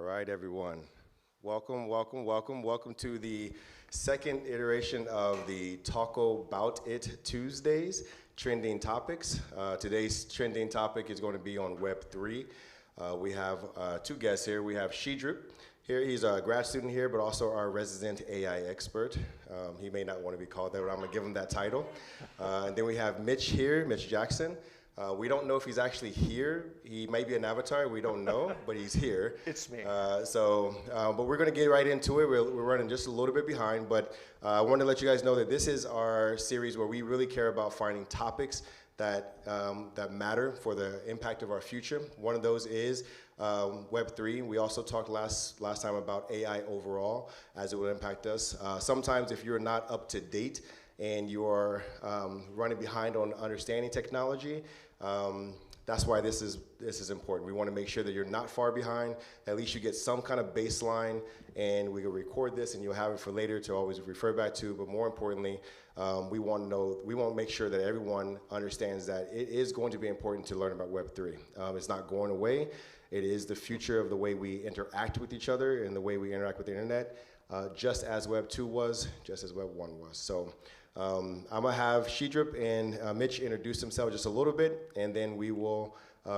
right, everyone. Welcome to the second iteration of the TACO-BOUT It Tuesdays, trending topics. Today's trending topic is going to be on Web3. We have two guests here. We have Chidroop here. He's a grad student here, but also our resident AI expert. He may not want to be called that, but I'm going to give him that title. And then we have Mitch here, Mitch Jackson. We don't know if he's actually here. He may be an avatar, we don't know, but he's here. It's me. But we're gonna get right into it. We're running just a little bit behind, but I wanted to let you guys know that this is our series where we really care about finding topics that, that matter for the impact of our future. One of those is Web3. We also talked last time about AI overall, as it will impact us. Sometimes if you're not up to date and you're running behind on understanding technology, that's why this is important. We want to make sure that you're not far behind. At least you get some kind of baseline, and we can record this, and you'll have it for later to always refer back to. But more importantly, we want to make sure that everyone understands that it is going to be important to learn about Web3. It's not going away. It is the future of the way we interact with each other and the way we interact with the internet, just as Web 2 was, just as Web 1 was. So. I'm going to have Chidroop and Mitch introduce themselves just a little bit, and then we will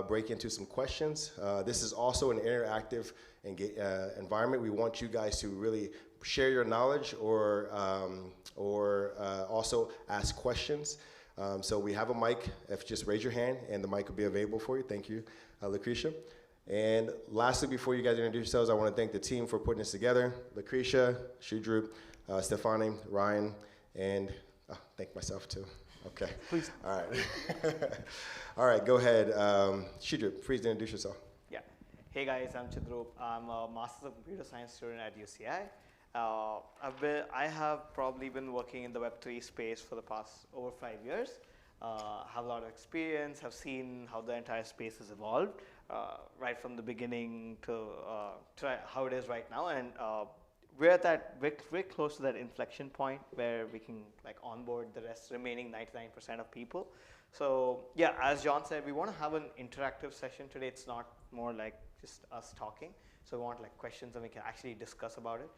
break into some questions. This is also an interactive environment. We want you guys to really share your knowledge or also ask questions. So we have a mic. If just raise your hand, and the mic will be available for you. Thank you, Lucretia. And lastly, before you guys introduce yourselves, I want to thank the team for putting this together. Lucretia, Chidroop, Stefani, Ryan, and thank myself too. Okay. Please. All right. All right, go ahead. Chidroop, please introduce yourself. Yeah. Hey guys, I'm Chidroop. I'm a Master's of Computer Science student at UCI. I have probably been working in the Web3 space for the past over 5 years. Have a lot of experience, have seen how the entire space has evolved, right from the beginning to how it is right now. And we're close to that inflection point where we can like onboard the remaining 99% of people. So yeah, as John said, we want to have an interactive session today. It's not more like just us talking. So we want like questions and we can actually discuss about it.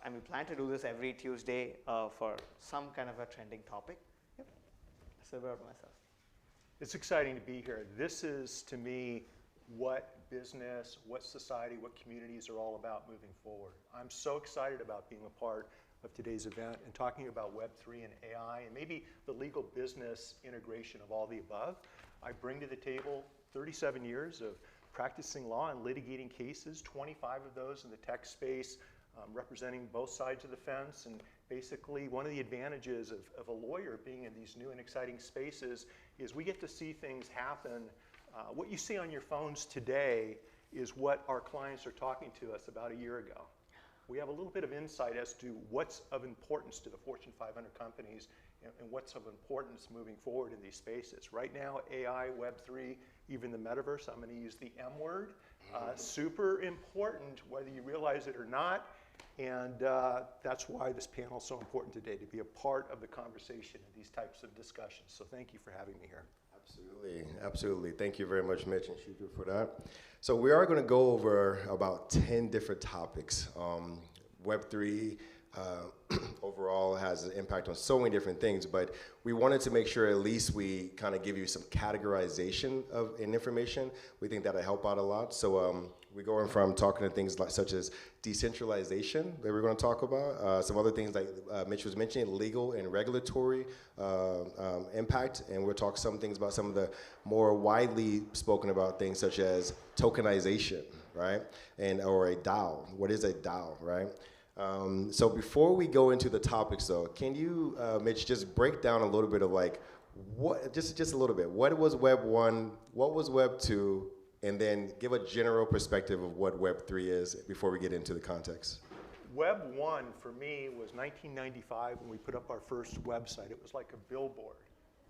And we plan to do this every Tuesday for some kind of a trending topic. Yep. That's a bit about myself. It's exciting to be here. This is, to me, what business, what society, what communities are all about moving forward. I'm so excited about being a part of today's event and talking about Web3 and AI and maybe the legal business integration of all the above. I bring to the table 37 years of practicing law and litigating cases, 25 of those in the tech space, representing both sides of the fence. And basically one of the advantages of a lawyer being in these new and exciting spaces is we get to see things happen. What you see on your phones today is what our clients are talking to us about a year ago. We have a little bit of insight as to what's of importance to the Fortune 500 companies and what's of importance moving forward in these spaces. Right now, AI, Web3, even the metaverse, I'm going to use the M word, super important whether you realize it or not. And that's why this panel is so important today, to be a part of the conversation in these types of discussions. So thank you for having me here. Absolutely. Thank you very much, Mitch and Chidroop, for that. So we are going to go over about 10 different topics. Web3 overall has an impact on so many different things, but we wanted to make sure at least we kind of give you some categorization of information. We think that'll help out a lot. So we're going from talking to things like such as decentralization that we're going to talk about, some other things like Mitch was mentioning, legal and regulatory impact, and we'll talk some things about some of the more widely spoken about things such as tokenization, right? Or a DAO. What is a DAO, right? So before we go into the topics though, can you, Mitch, just break down a little bit of like, just a little bit, what was Web 1, what was Web 2, and then give a general perspective of what Web 3 is before we get into the context. Web 1 for me was 1995 when we put up our first website. It was like a billboard,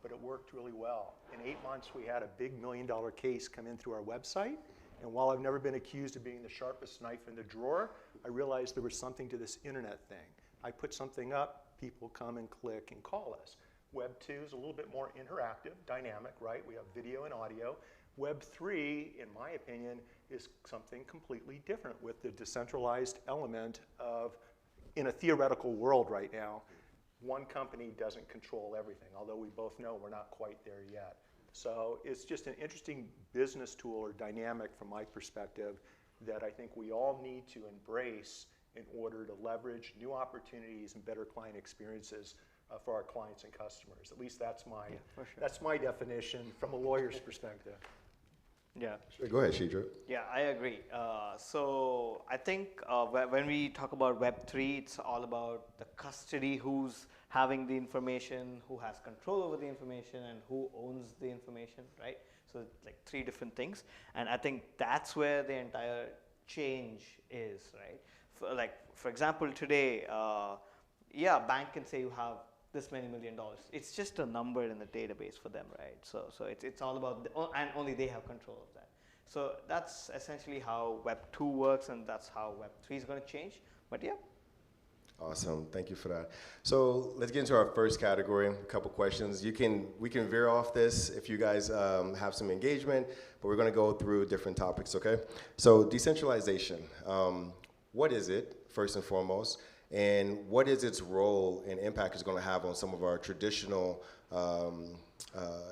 but it worked really well. In 8 months, we had a big $1 million case come in through our website. And while I've never been accused of being the sharpest knife in the drawer, I realized there was something to this internet thing. I put something up, people come and click and call us. Web 2 is a little bit more interactive, dynamic, right? We have video and audio. Web 3, in my opinion, is something completely different with the decentralized element of, in a theoretical world right now, one company doesn't control everything, although we both know we're not quite there yet. So it's just an interesting business tool or dynamic from my perspective that I think we all need to embrace in order to leverage new opportunities and better client experiences for our clients and customers. At least that's my definition from a lawyer's perspective. Yeah. Sure, go ahead, Chidroop. Yeah, I agree. So I think when we talk about Web3, it's all about the custody, who's having the information, who has control over the information, and who owns the information, right? So it's like three different things. And I think that's where the entire change is, right? For example, today, yeah, bank can say you have this many $1 million. It's just a number in the database for them, right? So it's all about, and only they have control of that. So that's essentially how Web 2 works, and that's how Web 3 is going to change. But yeah. Awesome, thank you for that. So let's get into our first category, a couple questions. We can veer off this if you guys have some engagement, but we're gonna go through different topics, okay? So decentralization, what is it, first and foremost? And what is its role and impact it's going to have on some of our traditional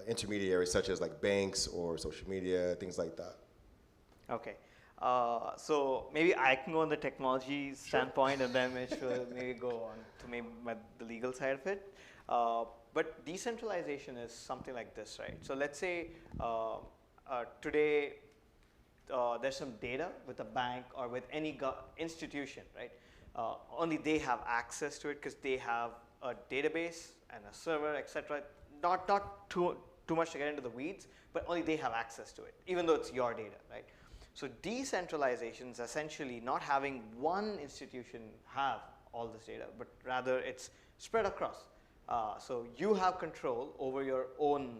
intermediaries, such as like banks or social media, things like that? Okay. So maybe I can go on the technology standpoint, and then Mitch will maybe go on to maybe the legal side of it. But decentralization is something like this, right? So let's say today there's some data with a bank or with any institution, right? Only they have access to it because they have a database and a server, etc. Not too much to get into the weeds, but only they have access to it, even though it's your data, right? So decentralization is essentially not having one institution have all this data, but rather it's spread across. So you have control over your own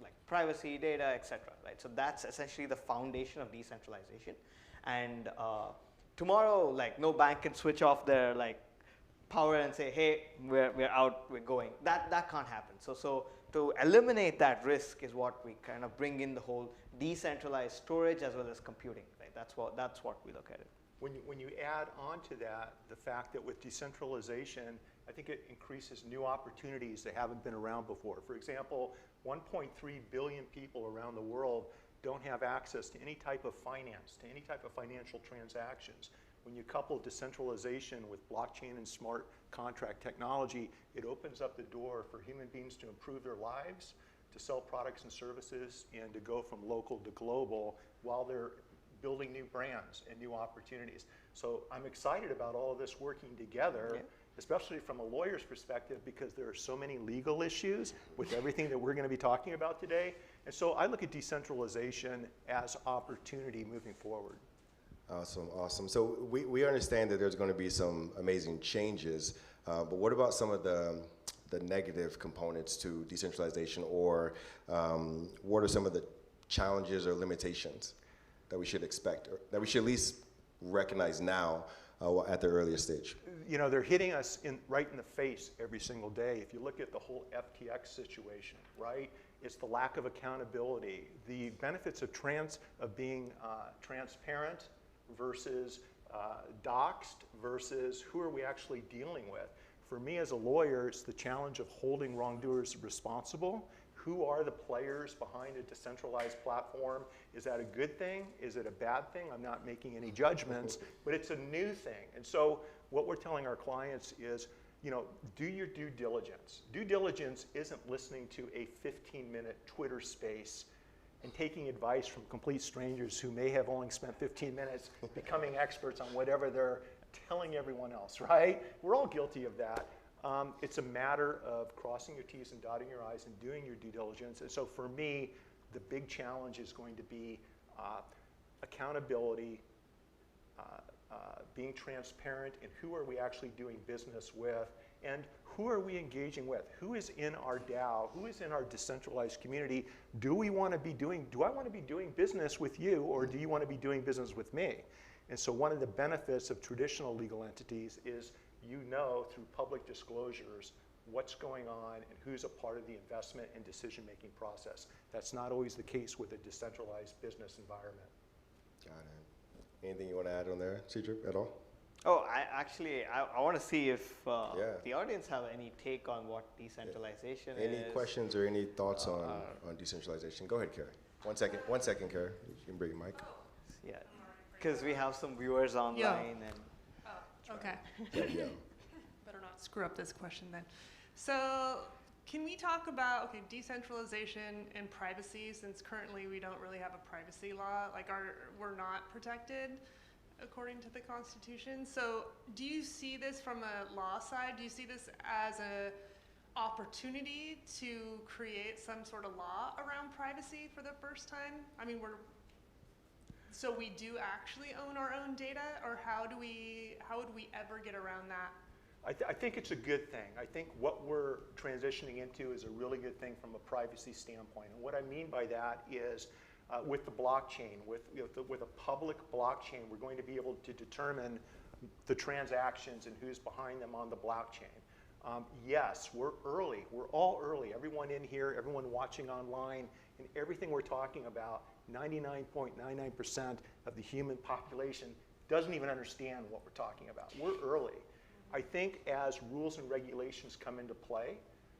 like privacy, data, etc. Right? So that's essentially the foundation of decentralization. And tomorrow, like, no bank can switch off their like power and say, hey, we're out, we're going. That can't happen. So to eliminate that risk is what we kind of bring in the whole decentralized storage as well as computing. Right? That's what we look at it. When you add on to that the fact that with decentralization, I think it increases new opportunities that haven't been around before. For example, 1.3 billion people around the world don't have access to any type of finance, to any type of financial transactions. When you couple decentralization with blockchain and smart contract technology, it opens up the door for human beings to improve their lives, to sell products and services, and to go from local to global while they're building new brands and new opportunities. So I'm excited about all of this working together, especially from a lawyer's perspective, because there are so many legal issues with everything that we're going to be talking about today. And so I look at decentralization as opportunity moving forward. Awesome, awesome. So we understand that there's going to be some amazing changes, but what about some of the negative components to decentralization, or what are some of the challenges or limitations that we should expect, or that we should at least recognize now at the earliest stage? You know, they're hitting us right in the face every single day. If you look at the whole FTX situation, right? It's the lack of accountability, the benefits of being transparent versus doxed versus who are we actually dealing with. For me as a lawyer, it's the challenge of holding wrongdoers responsible. Who are the players behind a decentralized platform? Is that a good thing? Is it a bad thing? I'm not making any judgments, but it's a new thing. And so what we're telling our clients is, you know, do your due diligence. Due diligence isn't listening to a 15-minute Twitter space and taking advice from complete strangers who may have only spent 15 minutes becoming experts on whatever they're telling everyone else, right? We're all guilty of that. It's a matter of crossing your T's and dotting your I's and doing your due diligence. And so for me, the big challenge is going to be accountability, being transparent, and who are we actually doing business with, and who are we engaging with? Who is in our DAO? Who is in our decentralized community? Do I want to be doing business with you, or do you want to be doing business with me? And so one of the benefits of traditional legal entities is you know through public disclosures what's going on and who's a part of the investment and decision-making process. That's not always the case with a decentralized business environment. Got it. Anything you want to add on there, Chidroop, at all? Oh, I want to see if Yeah. the audience have any take on what decentralization is. Any questions or any thoughts on decentralization? Go ahead, Carrie. 1 second. 1 second, Carrie. You can bring your mic. Yeah, because we have some viewers online and. Oh, okay. Yeah. Better not screw up this question then. So, can we talk about decentralization and privacy? Since currently we don't really have a privacy law, like we're not protected according to the Constitution. So, do you see this from a law side? Do you see this as a opportunity to create some sort of law around privacy for the first time? I mean, so we do actually own our own data, or how would we ever get around that? I think it's a good thing. I think what we're transitioning into is a really good thing from a privacy standpoint. And what I mean by that is with the blockchain, with a public blockchain, we're going to be able to determine the transactions and who's behind them on the blockchain. Yes, we're early. We're all early. Everyone in here, everyone watching online, and everything we're talking about, 99.99% of the human population doesn't even understand what we're talking about. We're early. I think as rules and regulations come into play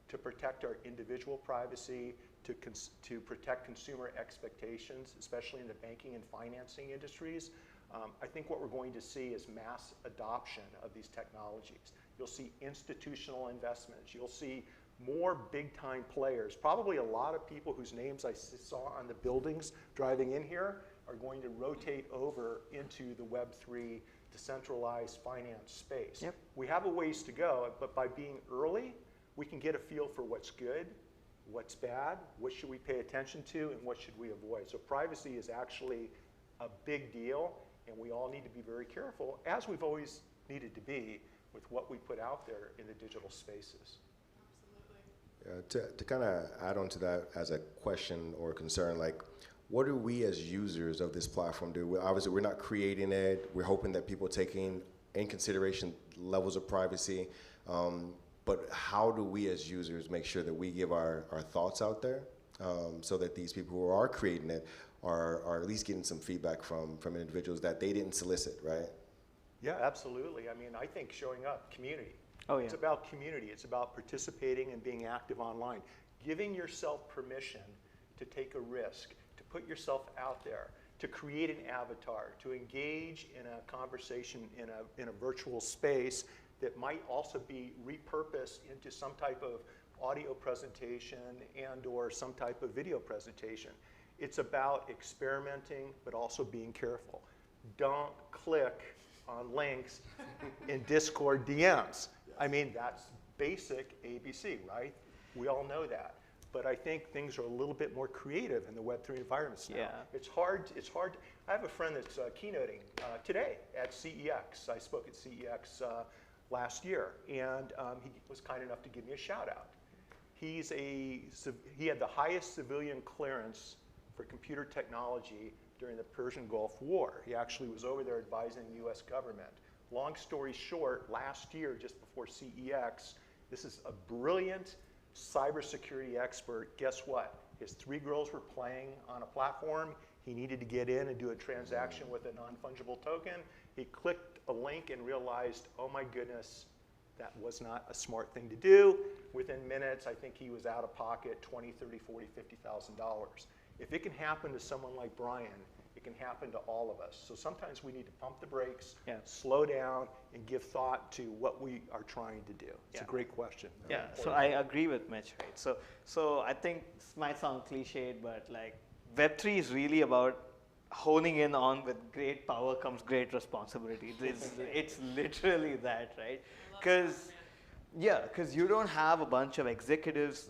to protect our individual privacy, to protect consumer expectations, especially in the banking and financing industries, I think what we're going to see is mass adoption of these technologies. You'll see institutional investments. You'll see more big-time players. Probably a lot of people whose names I saw on the buildings driving in here are going to rotate over into the Web3 decentralized finance space. Yep. We have a ways to go, but by being early, we can get a feel for what's good, what's bad, what should we pay attention to, and what should we avoid. So privacy is actually a big deal, and we all need to be very careful, as we've always needed to be, with what we put out there in the digital spaces. To kind of add on to that as a question or concern, like, what do we as users of this platform do? Obviously, we're not creating it. We're hoping that people taking in consideration levels of privacy. But how do we as users make sure that we give our thoughts out there so that these people who are creating it are at least getting some feedback from individuals that they didn't solicit, right? Yeah, absolutely. I mean, I think showing up, community. Oh, yeah. It's about community. It's about participating and being active online. Giving yourself permission to take a risk, to put yourself out there, to create an avatar, to engage in a conversation in a virtual space that might also be repurposed into some type of audio presentation and or some type of video presentation. It's about experimenting, but also being careful. Don't click on links in Discord DMs. I mean, that's basic ABC, right? We all know that. But I think things are a little bit more creative in the Web3 environments now. Yeah. It's hard. I have a friend that's keynoting today at CEX. I spoke at CEX last year, and he was kind enough to give me a shout out. He had the highest civilian clearance for computer technology during the Persian Gulf War. He actually was over there advising the US government. Long story short, last year, just before CEX, this is a brilliant cybersecurity expert. Guess what? His 3 girls were playing on a platform. He needed to get in and do a transaction with a non-fungible token. He clicked a link and realized, oh my goodness, that was not a smart thing to do. Within minutes, I think he was out of pocket $20,000, $30,000, $40,000, $50,000. If it can happen to someone like Brian, it can happen to all of us. So sometimes we need to pump the brakes, slow down, and give thought to what we are trying to do. It's a great question. Yeah, so I agree with Mitch, right? So I think this might sound cliched, but like Web3 is really about honing in on with great power comes great responsibility. It's literally that, right? Because you don't have a bunch of executives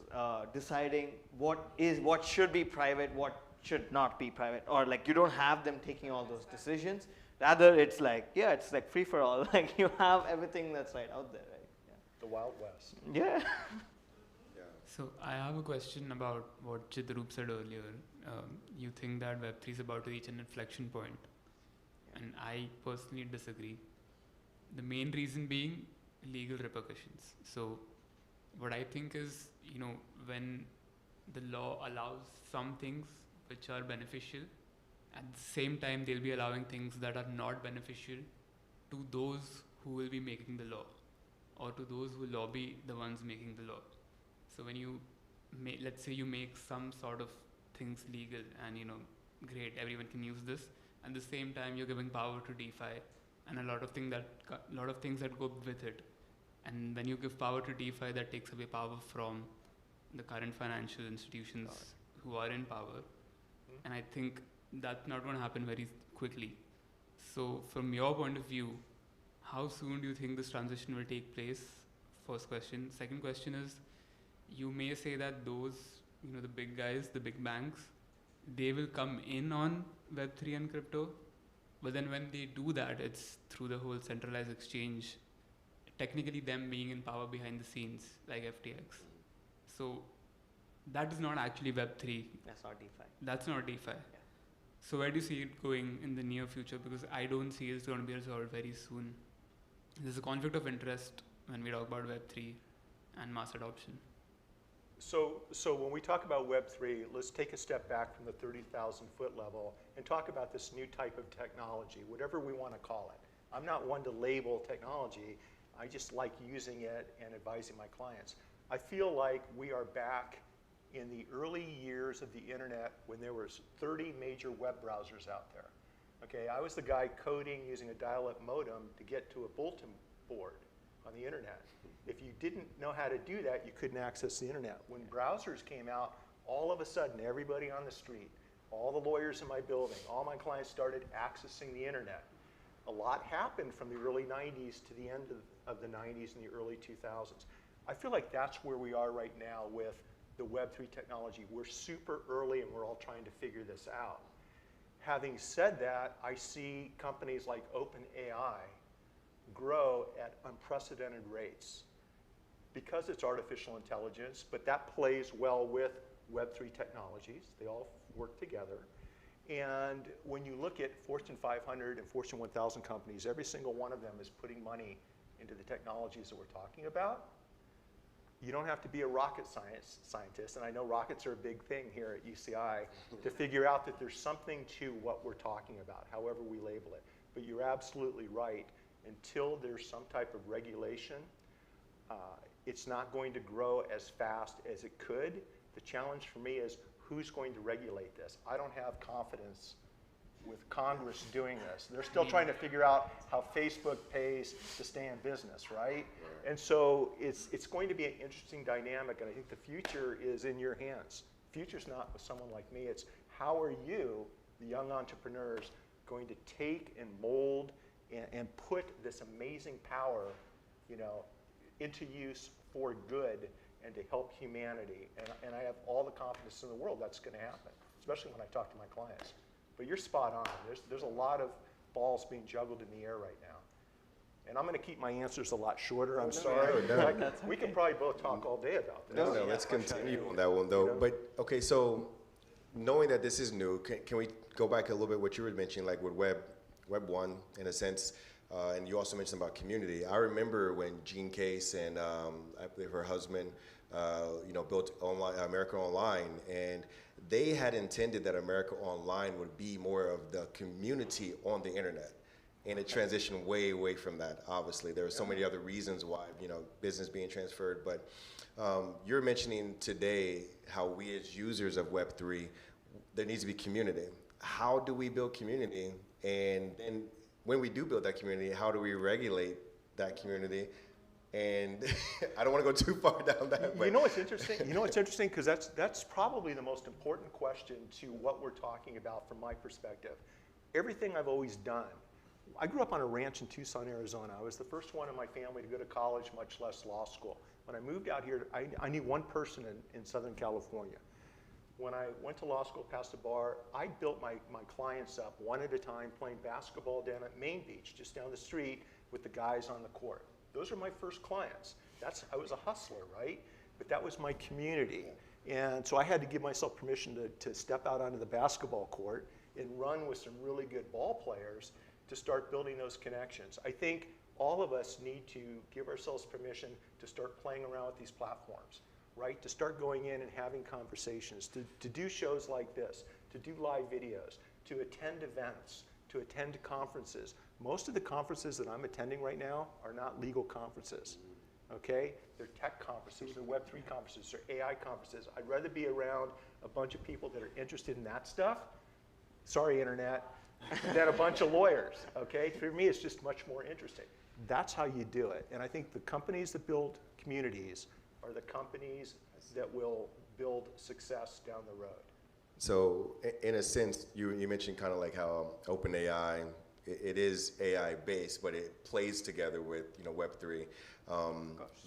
deciding what should be private, what should not be private, or like you don't have them taking all those decisions. Rather, it's like free for all. Like you have everything that's right out there, right? Yeah. The Wild West. Yeah. So I have a question about what Chidroop said earlier. You think that Web3 is about to reach an inflection point, and I personally disagree. The main reason being legal repercussions. So what I think is, when the law allows some things which are beneficial At the same time, they'll be allowing things that are not beneficial to those who will be making the law, or to those who lobby the ones making the law. So when you let's say you make some sort of things legal and great, everyone can use this. At the same time, you're giving power to DeFi and a lot of things that go with it. And when you give power to DeFi, that takes away power from the current financial institutions who are in power. And I think that's not going to happen very quickly. So from your point of view, how soon do you think this transition will take place? First question. Second question is, you may say that those, the big guys, the big banks, they will come in on Web3 and crypto. But then when they do that, it's through the whole centralized exchange, technically them being in power behind the scenes, like FTX. So that is not actually Web3. That's not DeFi. That's not DeFi. Yeah. So where do you see it going in the near future? Because I don't see it's going to be resolved very soon. There's a conflict of interest when we talk about Web3 and mass adoption. So when we talk about Web3, let's take a step back from the 30,000 foot level and talk about this new type of technology, whatever we want to call it. I'm not one to label technology. I just like using it and advising my clients. I feel like we are back in the early years of the internet when there was 30 major web browsers out there. Okay, I was the guy coding using a dial-up modem to get to a bulletin board on the internet. If you didn't know how to do that, you couldn't access the internet. When browsers came out, all of a sudden, everybody on the street, all the lawyers in my building, all my clients started accessing the internet. A lot happened from the early 90s to the end of the 90s and the early 2000s. I feel like that's where we are right now with the Web3 technology. We're super early and we're all trying to figure this out. Having said that, I see companies like OpenAI grow at unprecedented rates because it's artificial intelligence, but that plays well with Web3 technologies. They all work together. And when you look at Fortune 500 and Fortune 1000 companies, every single one of them is putting money into the technologies that we're talking about. You don't have to be a rocket scientist, and I know rockets are a big thing here at UCI, to figure out that there's something to what we're talking about, however we label it. But you're absolutely right. Until there's some type of regulation, it's not going to grow as fast as it could. The challenge for me is who's going to regulate this? I don't have confidence with Congress doing this. They're still trying to figure out how Facebook pays to stay in business, right? And so it's going to be an interesting dynamic, and I think the future is in your hands. The future's not with someone like me. It's how are you, the young entrepreneurs, going to take and mold and put this amazing power, into use for good and to help humanity. And I have all the confidence in the world that's going to happen, especially when I talk to my clients. But you're spot on. There's a lot of balls being juggled in the air right now. And I'm going to keep my answers a lot shorter. I'm sorry. No. We could probably both talk all day about this. No, let's continue on that one though. But okay, so knowing that this is new, can we go back a little bit what you were mentioning, like with Web 1 in a sense, and you also mentioned about community. I remember when Jean Case and I believe her husband, built America Online, and they had intended that America Online would be more of the community on the internet. And it transitioned way away from that, obviously. There were so many other reasons why, business being transferred. But you're mentioning today how we as users of Web3, there needs to be community. How do we build community? And then when we do build that community, how do we regulate that community? And I don't want to go too far down that. But you know what's interesting? Because that's probably the most important question to what we're talking about from my perspective. Everything I've always done. I grew up on a ranch in Tucson, Arizona. I was the first one in my family to go to college, much less law school. When I moved out here, I knew one person in Southern California. When I went to law school, passed the bar, I built my clients up one at a time, playing basketball down at Main Beach, just down the street with the guys on the court. Those are my first clients. I was a hustler, right? But that was my community. And so I had to give myself permission to step out onto the basketball court and run with some really good ball players to start building those connections. I think all of us need to give ourselves permission to start playing around with these platforms, right? To start going in and having conversations, to do shows like this, to do live videos, to attend events, to attend conferences. Most of the conferences that I'm attending right now are not legal conferences, okay? They're tech conferences, they're Web3 conferences, they're AI conferences. I'd rather be around a bunch of people that are interested in that stuff, sorry internet, than a bunch of lawyers, okay? For me, it's just much more interesting. That's how you do it. And I think the companies that build communities are the companies that will build success down the road. So in a sense, you mentioned kind of like how OpenAI, it is AI based, but it plays together with Web3.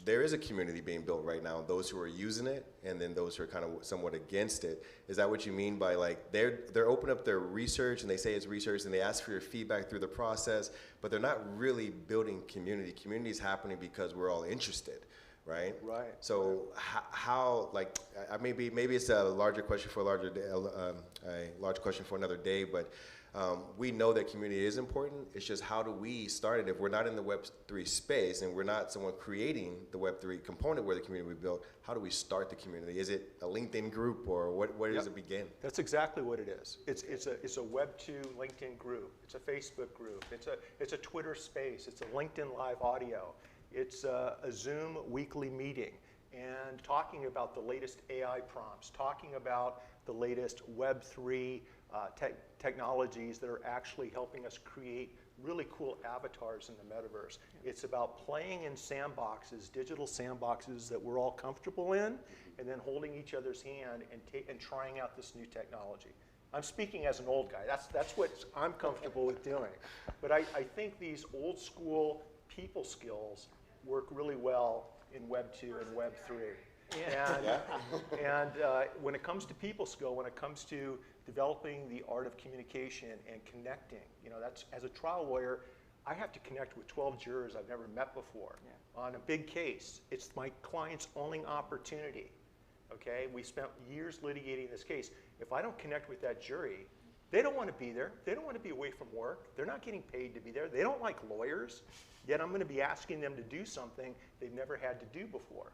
There is a community being built right now, those who are using it, and then those who are kind of somewhat against it. Is that what you mean by like they're open up their research and they say it's research and they ask for your feedback through the process, but they're not really building community. Community is happening because we're all interested. Right. Right. So how like maybe it's a larger question for a large question for another day, but we know that community is important. It's just how do we start it if we're not in the Web3 space and we're not someone creating the Web3 component where the community we built? How do we start the community? Is it a LinkedIn group or where does it begin? That's exactly what it is. It's a Web2 LinkedIn group. It's a Facebook group. It's a Twitter space. It's a LinkedIn live audio. It's a Zoom weekly meeting and talking about the latest AI prompts, talking about the latest Web3 technologies that are actually helping us create really cool avatars in the metaverse. It's about playing in sandboxes, digital sandboxes that we're all comfortable in, and then holding each other's hand and trying out this new technology. I'm speaking as an old guy. That's what I'm comfortable with doing. But I think these old school people skills work really well in Web 2 and Web 3. And when it comes to people skill, when it comes to developing the art of communication and connecting, that's as a trial lawyer, I have to connect with 12 jurors I've never met before on a big case. It's my client's only opportunity. Okay, we spent years litigating this case. If I don't connect with that jury, they don't want to be there. They don't want to be away from work. They're not getting paid to be there. They don't like lawyers. Yet I'm going to be asking them to do something they've never had to do before.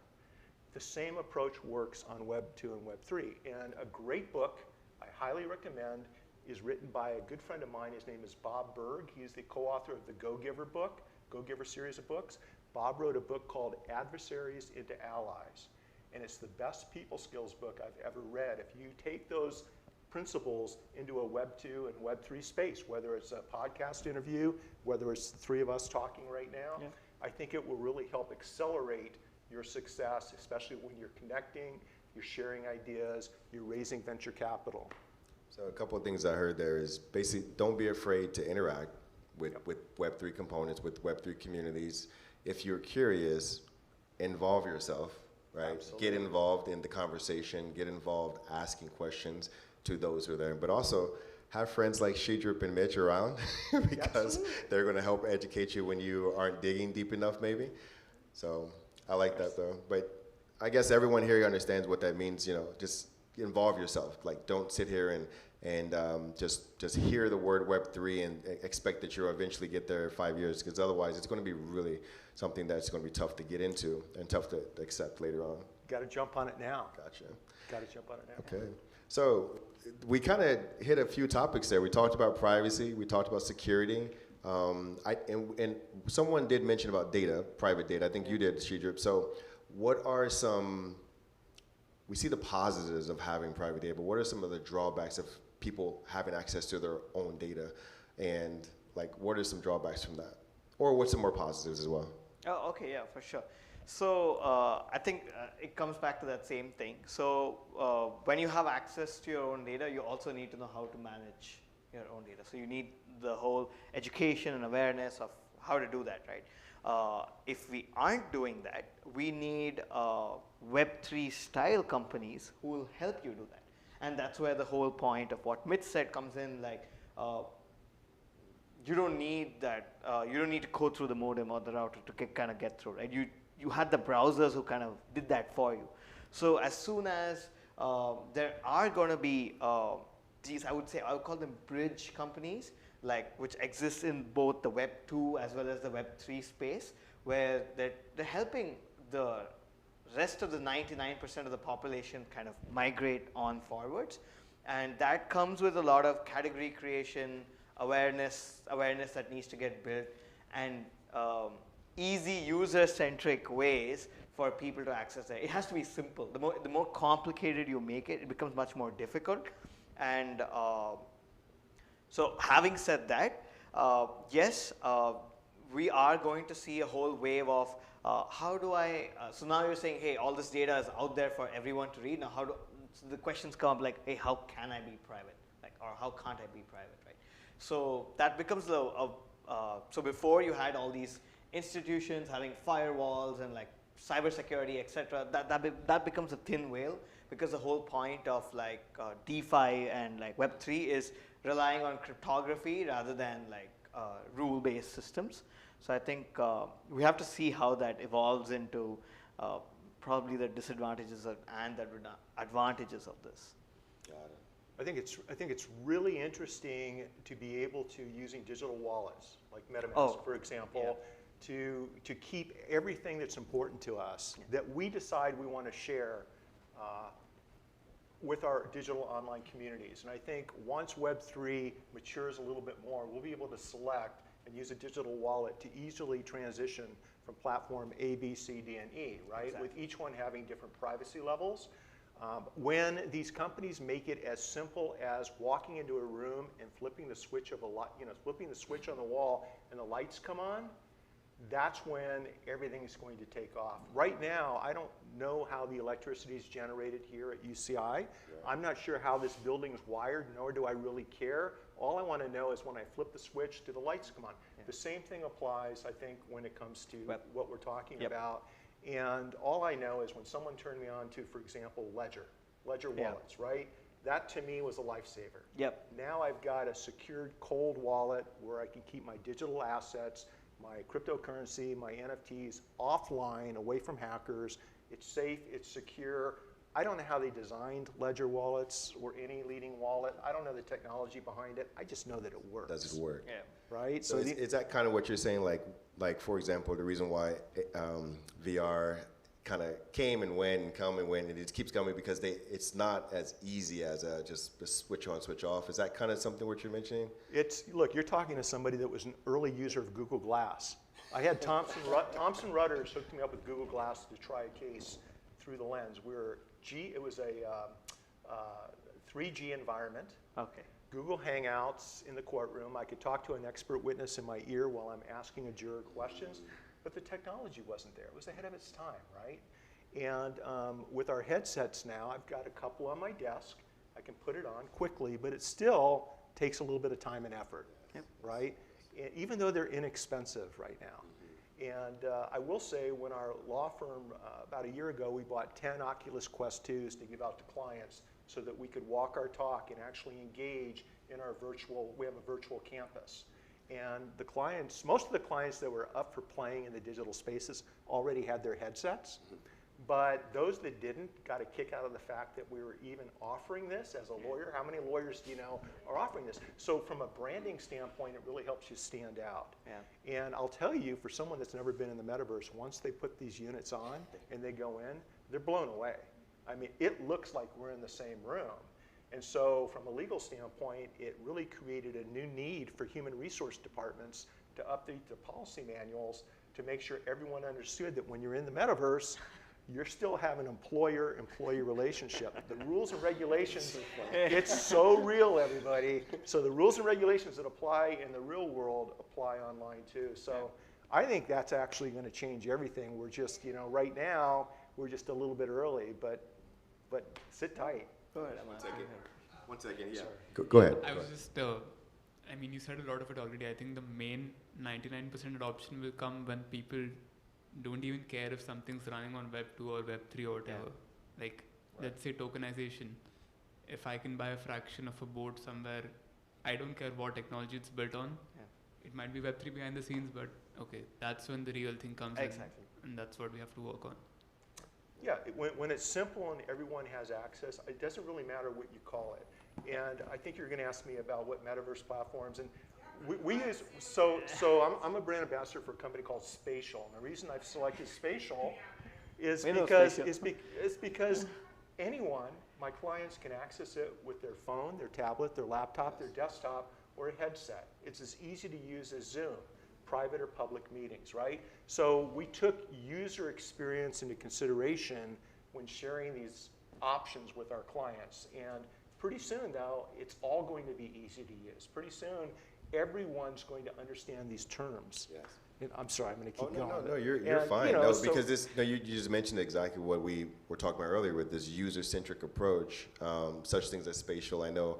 The same approach works on Web 2 and Web 3. And a great book I highly recommend is written by a good friend of mine. His name is Bob Berg. He's the co-author of the Go Giver book, Go Giver series of books. Bob wrote a book called Adversaries into Allies. And it's the best people skills book I've ever read. If you take those principles into a Web 2 and Web 3 space, whether it's a podcast interview, whether it's the three of us talking right now, I think it will really help accelerate your success, especially when you're connecting, you're sharing ideas, you're raising venture capital. So a couple of things I heard there is basically don't be afraid to interact with Web3 components, with Web3 communities. If you're curious, involve yourself, right? Absolutely. Get involved in the conversation, get involved asking questions to those who are there. But also have friends like Chidroop and Mitch around because they're going to help educate you when you aren't digging deep enough maybe. So I like that though. But I guess everyone here understands what that means, just involve yourself. Like don't sit here and just hear the word Web3 and expect that you'll eventually get there in 5 years, because otherwise it's going to be really something that's going to be tough to get into and tough to accept later on. Got to jump on it now. Gotcha. Got to jump on it now. Okay. So we kind of hit a few topics there. We talked about privacy. We talked about security. And someone did mention about data, private data. I think you did, Chidroop. So what are some, we see the positives of having private data, but what are some of the drawbacks of people having access to their own data? And like, what are some drawbacks from that? Or what's some more positives as well? Oh, okay, yeah, for sure. So I think it comes back to that same thing. So when you have access to your own data, you also need to know how to manage your own data. So you need the whole education and awareness of how to do that, right? If we aren't doing that, we need Web3 style companies who will help you do that. And that's where the whole point of what Mitch said comes in, like you don't need that, you don't need to go through the modem or the router to kind of get through, right? You had the browsers who kind of did that for you. So as soon as there are going to be these, I would say, I'll call them bridge companies, like which exist in both the Web 2 as well as the Web 3 space, where they're helping the rest of the 99% of the population kind of migrate on forwards. And that comes with a lot of category creation, awareness that needs to get built, and easy user-centric ways for people to access it. It has to be simple. The more complicated you make it, it becomes much more difficult. And so having said that, yes, we are going to see a whole wave of how do I, so now you're saying, hey, all this data is out there for everyone to read. Now so the questions come like, hey, how can I be private? Like, or how can't I be private, right? So that becomes so before you had all these institutions having firewalls and like cybersecurity, etc. That becomes a thin veil, because the whole point of like DeFi and like Web3 is relying on cryptography rather than like rule-based systems. So I think we have to see how that evolves into probably the disadvantages and the advantages of this. Got it. I think it's really interesting to be able to, using digital wallets like MetaMask, for example, to keep everything that's important to us that we decide we want to share with our digital online communities. And I think once Web3 matures a little bit more, we'll be able to select and use a digital wallet to easily transition from platform A, B, C, D, and E, right? Exactly. With each one having different privacy levels. When these companies make it as simple as walking into a room and flipping the switch of flipping the switch on the wall and the lights come on, that's when everything's going to take off. Right now, I don't know how the electricity is generated here at UCI. Right. I'm not sure how this building is wired, nor do I really care. All I want to know is when I flip the switch, do the lights come on? Yeah. The same thing applies, I think, when it comes to what we're talking about. And all I know is when someone turned me on to, for example, Ledger wallets, right? That to me was a lifesaver. Yep. Now I've got a secured cold wallet where I can keep my digital assets, my cryptocurrency, my NFTs offline, away from hackers. It's safe, it's secure. I don't know how they designed Ledger wallets or any leading wallet. I don't know the technology behind it. I just know that it works. Does it work? Yeah. Right? So is that kind of what you're saying? Like for example, the reason why VR kind of came and went and come and went, and it keeps coming because it's not as easy as just a switch on, switch off. Is that kind of something what you're mentioning? Look, you're talking to somebody that was an early user of Google Glass. I had Thomson Reuters hooked me up with Google Glass to try a case through the lens. It was a 3G environment. Okay. Google Hangouts in the courtroom. I could talk to an expert witness in my ear while I'm asking a juror questions, but the technology wasn't there. It was ahead of its time, right? And with our headsets now, I've got a couple on my desk. I can put it on quickly, but it still takes a little bit of time and effort, right? And even though they're inexpensive right now. And I will say, when our law firm, about a year ago, we bought 10 Oculus Quest 2s to give out to clients so that we could walk our talk and actually engage in our we have a virtual campus. And the clients, most of the clients that were up for playing in the digital spaces already had their headsets. But those that didn't got a kick out of the fact that we were even offering this as a lawyer. How many lawyers do you know are offering this? So from a branding standpoint, it really helps you stand out. Yeah. And I'll tell you, for someone that's never been in the metaverse, once they put these units on and they go in, they're blown away. I mean, it looks like we're in the same room. And so from a legal standpoint, it really created a new need for human resource departments to update their policy manuals to make sure everyone understood that when you're in the metaverse, you're still have an employer-employee relationship. The rules and regulations, it's so real, everybody. So the rules and regulations that apply in the real world apply online too. So I think that's actually going to change everything. We're just, right now, we're just a little bit early, but sit tight. Go ahead. One second, yeah. Go ahead. I was just, I mean, you said a lot of it already. I think the main 99% adoption will come when people don't even care if something's running on Web 2 or Web 3 or whatever. Yeah. Like, let's say tokenization. If I can buy a fraction of a boat somewhere, I don't care what technology it's built on. Yeah. It might be Web 3 behind the scenes, but okay, that's when the real thing comes in. And that's what we have to work on. Yeah, when it's simple and everyone has access, it doesn't really matter what you call it. And I think you're going to ask me about what metaverse platforms, and we use, so I'm a brand ambassador for a company called Spatial. And the reason I've selected Spatial is because anyone, my clients can access it with their phone, their tablet, their laptop, their desktop, or a headset. It's as easy to use as Zoom, private or public meetings, right? So we took user experience into consideration when sharing these options with our clients. And pretty soon, though, it's all going to be easy to use. Pretty soon, everyone's going to understand these terms. Yes. And I'm sorry, I'm going to keep going. No, you're And, fine. you know, No, so- because this, no, you just mentioned exactly what we were talking about earlier with this user-centric approach. Such things as spatial. I know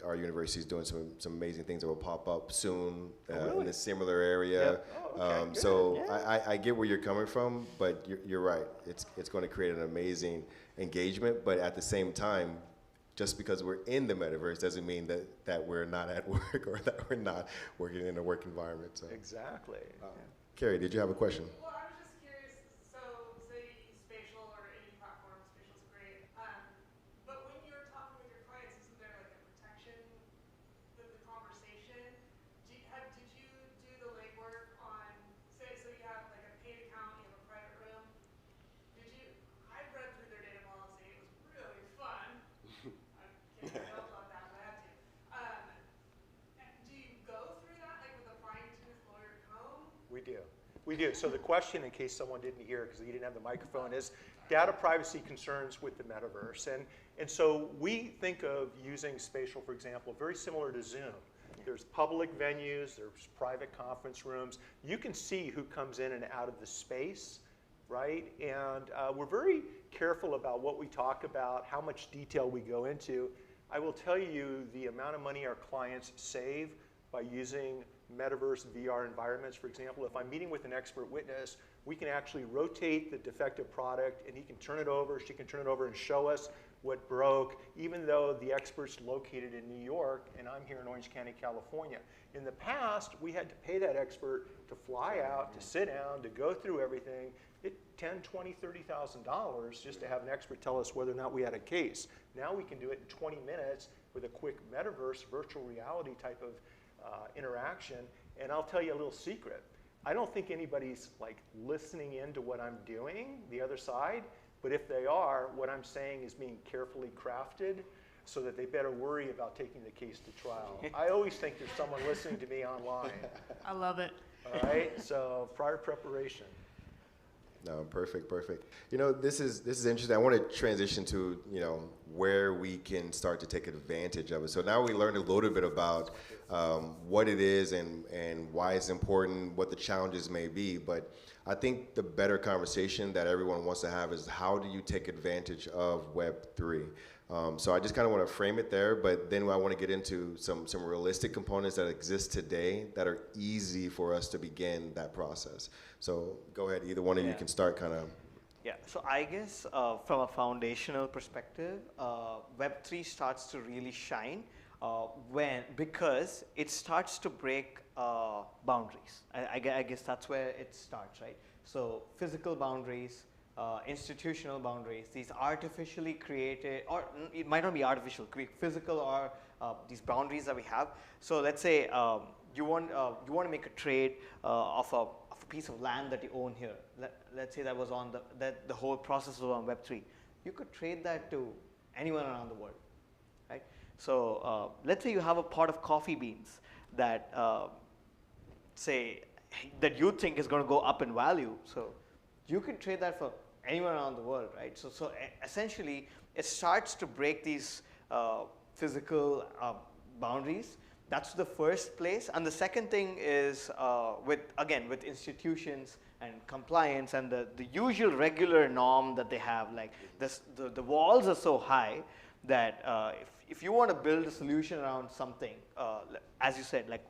our university is doing some amazing things that will pop up soon in a similar area. Yep. Oh, okay, good. So Yeah. I get where you're coming from, but you're right. It's going to create an amazing engagement, but at the same time, just because we're in the metaverse doesn't mean that we're not at work or that we're not working in a work environment. So. Exactly. Carrie, did you have a question? Well, I was just curious, so say you use spatial or any platform, spatial's great. But when you're talking with your clients, isn't there like a protection of the conversation? Did you do the legwork on, say, so you have like a paid account, you have a private room? I read through their data policy, it was really fun. I can't tell about that, but I had to. Do you go through that, like with a fine-tooth lawyer comb? We do. We do. So the question, in case someone didn't hear because you didn't have the microphone, is data privacy concerns with the metaverse. And so we think of using spatial, for example, very similar to Zoom. There's public venues, there's private conference rooms. You can see who comes in and out of the space, right? And we're very careful about what we talk about, how much detail we go into. I will tell you the amount of money our clients save by using metaverse VR environments. For example, if I'm meeting with an expert witness, we can actually rotate the defective product and he can turn it over, she can turn it over and show us what broke, even though the expert's located in New York and I'm here in Orange County, California. In the past, we had to pay that expert to fly out, to sit down, to go through everything. It $10,000, $20,000, $30,000 just to have an expert tell us whether or not we had a case. Now we can do it in 20 minutes with a quick metaverse, virtual reality type of interaction. And I'll tell you a little secret. I don't think anybody's like listening into what I'm doing, the other side, but if they are, what I'm saying is being carefully crafted so that they better worry about taking the case to trial. I always think there's someone listening to me online. I love it. All right, so prior preparation. No, perfect. You know, this is interesting. I want to transition to, you know, where we can start to take advantage of it. So now we learned a little bit about what it is and why it's important, what the challenges may be. But I think the better conversation that everyone wants to have is how do you take advantage of Web3? So I just kind of want to frame it there, but then I want to get into some realistic components that exist today that are easy for us to begin that process. So go ahead, either one of you can start kind of. Yeah, so I guess from a foundational perspective, Web3 starts to really shine because it starts to break boundaries. I guess that's where it starts, right? So physical boundaries, institutional boundaries, these artificially created, or it might not be artificial, physical or these boundaries that we have. So let's say you want to make a trade of a piece of land that you own here. Let's say that was on the whole process was on Web3. You could trade that to anyone around the world, right? So let's say you have a pot of coffee beans that that you think is going to go up in value. So you can trade that for anyone around the world, right? So essentially, it starts to break these physical boundaries. That's the first place. And the second thing is with institutions and compliance and the usual regular norm that they have, like the walls are so high that if you want to build a solution around something, as you said, like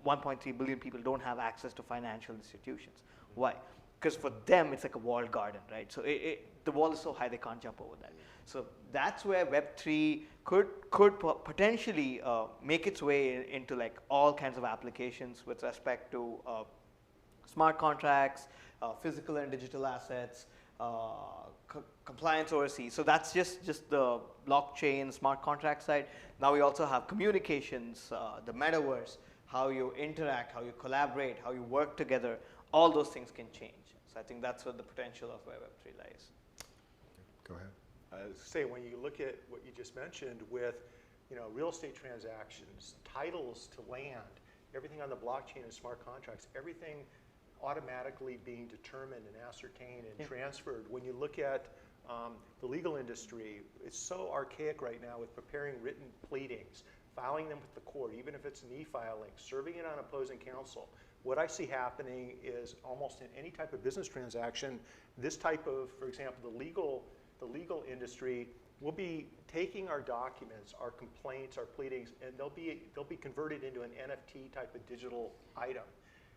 1.3 billion people don't have access to financial institutions. Why? Because for them, it's like a walled garden, right? So the wall is so high, they can't jump over that. So that's where Web3 could potentially make its way into like all kinds of applications with respect to smart contracts, physical and digital assets, compliance overseas. So that's just the blockchain, smart contract side. Now we also have communications, the metaverse, how you interact, how you collaborate, how you work together. All those things can change. So I think that's where the potential of where Web3 lies. Go ahead. Say, when you look at what you just mentioned with, real estate transactions, titles to land, everything on the blockchain and smart contracts, everything automatically being determined and ascertained and transferred. When you look at the legal industry, it's so archaic right now with preparing written pleadings, filing them with the court, even if it's an e-filing, serving it on opposing counsel. What I see happening is almost in any type of business transaction, this type of, for example, the legal industry will be taking our documents, our complaints, our pleadings, and they'll be converted into an NFT type of digital item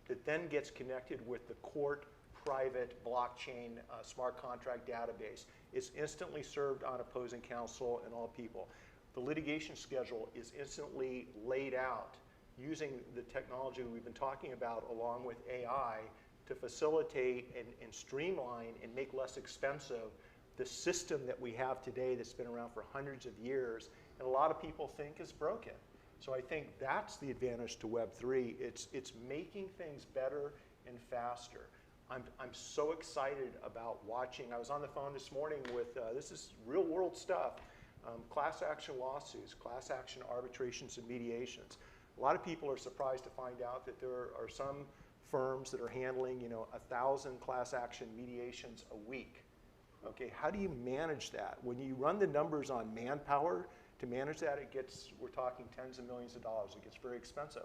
that then gets connected with the court private blockchain smart contract database. It's instantly served on opposing counsel and all people. The litigation schedule is instantly laid out using the technology we've been talking about along with AI to facilitate and streamline and make less expensive the system that we have today that's been around for hundreds of years and a lot of people think is broken. So I think that's the advantage to Web3. It's making things better and faster. I'm so excited about watching. I was on the phone this morning with, this is real world stuff, class action lawsuits, class action arbitrations and mediations. A lot of people are surprised to find out that there are some firms that are handling 1,000 class action mediations a week. Okay, how do you manage that? When you run the numbers on manpower to manage that, we're talking tens of millions of dollars. It gets very expensive.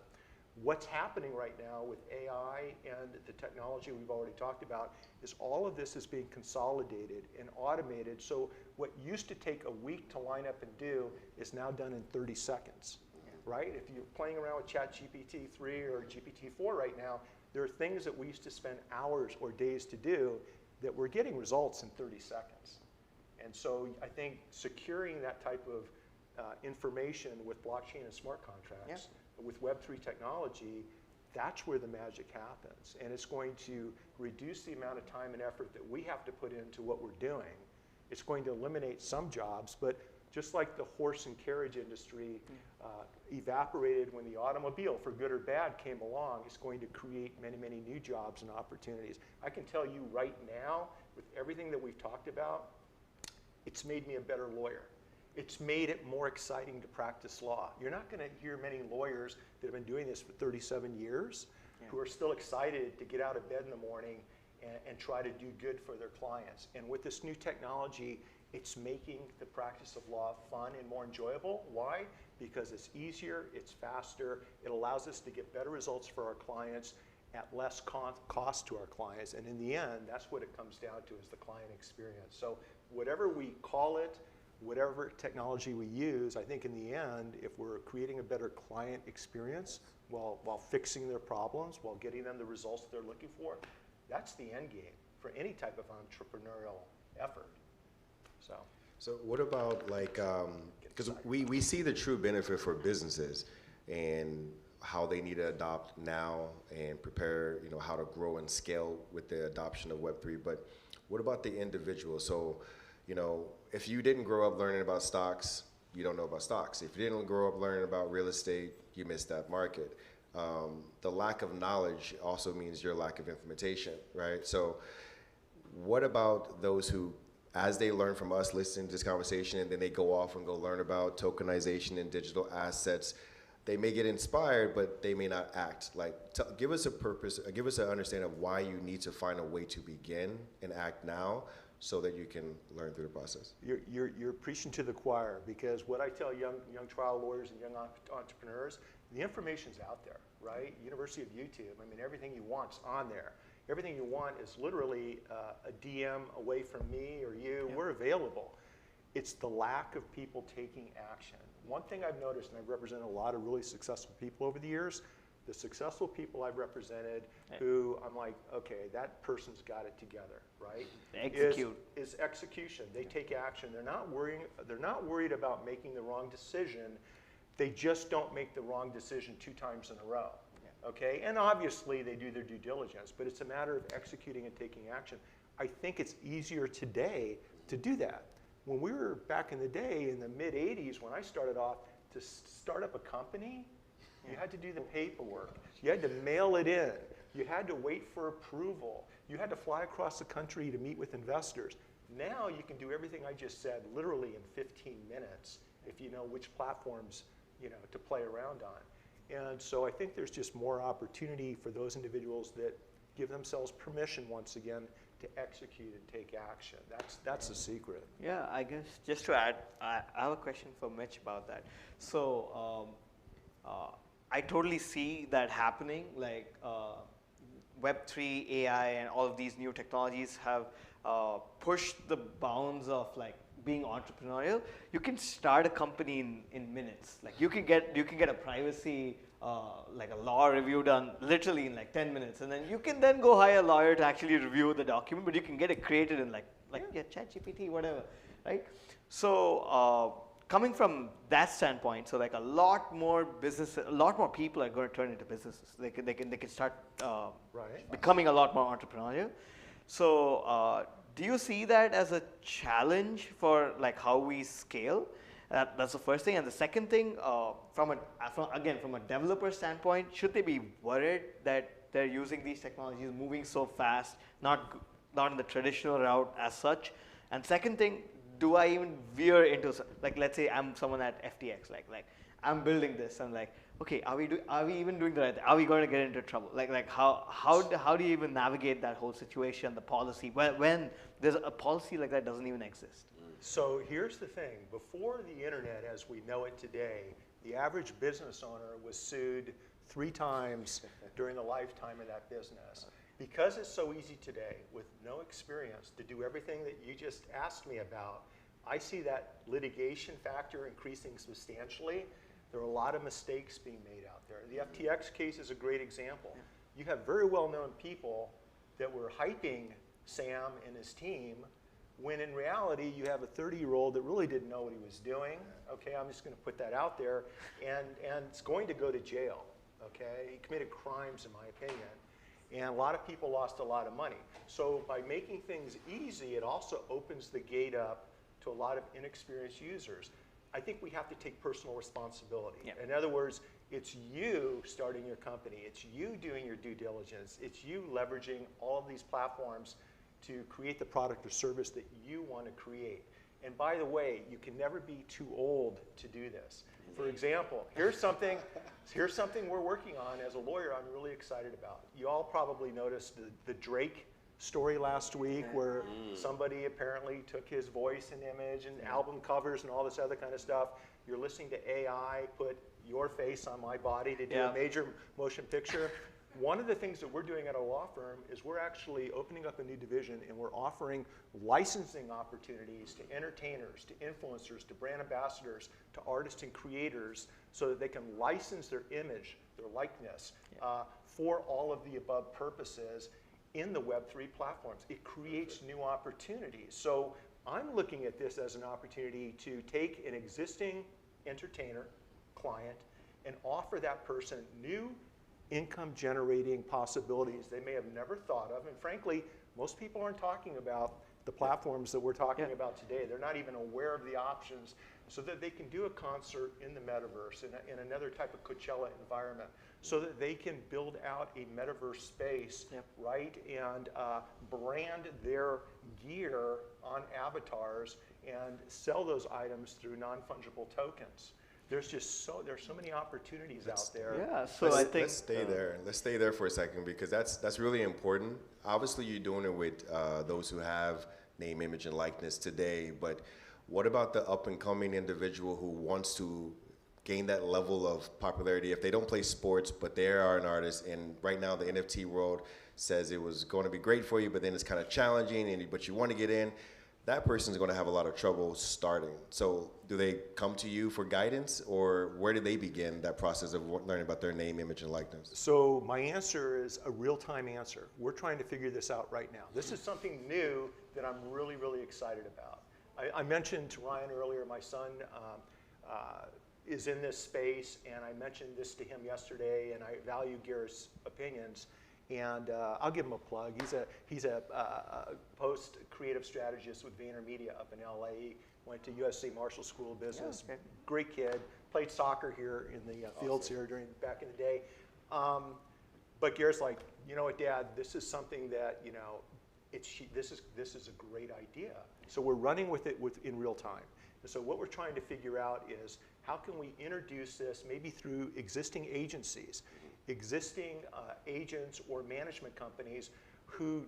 What's happening right now with AI and the technology we've already talked about is all of this is being consolidated and automated. So what used to take a week to line up and do is now done in 30 seconds, right? If you're playing around with ChatGPT 3 or GPT-4 right now, there are things that we used to spend hours or days to do that we're getting results in 30 seconds. And so I think securing that type of information with blockchain and smart contracts, with Web3 technology, that's where the magic happens. And it's going to reduce the amount of time and effort that we have to put into what we're doing. It's going to eliminate some jobs, but just like the horse and carriage industry evaporated when the automobile, for good or bad, came along, it's going to create many, many new jobs and opportunities. I can tell you right now, with everything that we've talked about, it's made me a better lawyer. It's made it more exciting to practice law. You're not going to hear many lawyers that have been doing this for 37 years who are still excited to get out of bed in the morning and try to do good for their clients. And with this new technology, it's making the practice of law fun and more enjoyable. Why? Because it's easier, it's faster, it allows us to get better results for our clients at less cost to our clients. And in the end, that's what it comes down to, is the client experience. So whatever we call it, whatever technology we use, I think in the end, if we're creating a better client experience while fixing their problems, while getting them the results they're looking for, that's the end game for any type of entrepreneurial effort. So what about because we see the true benefit for businesses and how they need to adopt now and prepare, how to grow and scale with the adoption of Web3, but what about the individual? So, if you didn't grow up learning about stocks, you don't know about stocks. If you didn't grow up learning about real estate, you missed that market. The lack of knowledge also means your lack of implementation, right? So what about those who, as they learn from us, listening to this conversation, and then they go off and go learn about tokenization and digital assets, they may get inspired, but they may not act. Give us a purpose, give us an understanding of why you need to find a way to begin and act now so that you can learn through the process. You're preaching to the choir, because what I tell young trial lawyers and young entrepreneurs, the information's out there, right? University of YouTube, everything you want's on there. Everything you want is literally a DM away from me or you. Yeah. We're available. It's the lack of people taking action. One thing I've noticed, and I've represented a lot of really successful people over the years, the successful people I've represented who I'm like, okay, that person's got it together, right? Execute. Is execution. They take action. They're not worried about making the wrong decision. They just don't make the wrong decision 2 times in a row. Okay, and obviously they do their due diligence, but it's a matter of executing and taking action. I think it's easier today to do that. When we were back in the day, in the mid 80s, when I started off, to start up a company, you had to do the paperwork. You had to mail it in. You had to wait for approval. You had to fly across the country to meet with investors. Now you can do everything I just said literally in 15 minutes if you know which platforms, to play around on. And so I think there's just more opportunity for those individuals that give themselves permission once again to execute and take action. That's the secret. Yeah, I guess just to add, I have a question for Mitch about that. So I totally see that happening, like Web3, AI, and all of these new technologies have pushed the bounds of like being entrepreneurial. You can start a company in minutes. Like you can get a privacy like a law review done literally in like 10 minutes, and then you can then go hire a lawyer to actually review the document, but you can get it created in like ChatGPT, whatever, right? So coming from that standpoint, so like a lot more people are going to turn into businesses. They can start becoming a lot more entrepreneurial. So do you see that as a challenge for like how we scale? That's the first thing. And the second thing, from a developer standpoint, should they be worried that they're using these technologies moving so fast, not in the traditional route as such? And second thing, do I even veer into, like, let's say I'm someone at FTX, like I'm building this, and like, okay, are we even doing the right thing? Are we going to get into trouble? Like how do you even navigate that whole situation, the policy, when there's a policy like that doesn't even exist? So here's the thing. Before the internet as we know it today, the average business owner was sued 3 times during the lifetime of that business. Because it's so easy today with no experience to do everything that you just asked me about, I see that litigation factor increasing substantially. There are a lot of mistakes being made out there. The FTX case is a great example. You have very well-known people that were hyping Sam and his team, when in reality you have a 30-year-old that really didn't know what he was doing. Okay, I'm just going to put that out there, and it's going to go to jail. Okay, he committed crimes in my opinion, and a lot of people lost a lot of money. So by making things easy, it also opens the gate up to a lot of inexperienced users. I think we have to take personal responsibility. Yeah. In other words, it's you starting your company, it's you doing your due diligence, it's you leveraging all of these platforms to create the product or service that you want to create. And by the way, you can never be too old to do this. For example, here's something we're working on as a lawyer I'm really excited about. You all probably noticed the Drake story last week where somebody apparently took his voice and image and album covers and all this other kind of stuff. You're listening to AI put your face on my body to do a major motion picture. One of the things that we're doing at our law firm is we're actually opening up a new division, and we're offering licensing opportunities to entertainers, to influencers, to brand ambassadors, to artists and creators, so that they can license their image, their likeness, for all of the above purposes in the Web3 platforms. It creates new opportunities. So I'm looking at this as an opportunity to take an existing entertainer, client, and offer that person new income generating possibilities they may have never thought of. And frankly, most people aren't talking about the platforms that we're talking about today. They're not even aware of the options, so that they can do a concert in the metaverse in another type of Coachella environment, so that they can build out a metaverse space, right, and brand their gear on avatars and sell those items through non-fungible tokens. There's so many opportunities out there. Yeah, so I think let's stay there. Let's stay there for a second, because that's really important. Obviously, you're doing it with those who have name, image, and likeness today. But what about the up-and-coming individual who wants to gain that level of popularity? If they don't play sports, but they are an artist, and right now the NFT world says it was going to be great for you, but then it's kind of challenging, but you want to get in. That person's going to have a lot of trouble starting. So do they come to you for guidance, or where do they begin that process of learning about their name, image, and likeness? So my answer is a real-time answer. We're trying to figure this out right now. This is something new that I'm really, really excited about. I mentioned to Ryan earlier, my son is in this space, and I mentioned this to him yesterday, and I value Garrett's opinions. And I'll give him a plug. He's a post-creative strategist with VaynerMedia up in LA. He went to USC Marshall School of Business. Yeah, okay. Great kid. Played soccer here in the fields here back in the day. But Garrett's like, you know what, Dad, this is something that, this is a great idea. So we're running with it in real time. And so what we're trying to figure out is how can we introduce this maybe through existing agencies, existing agents or management companies who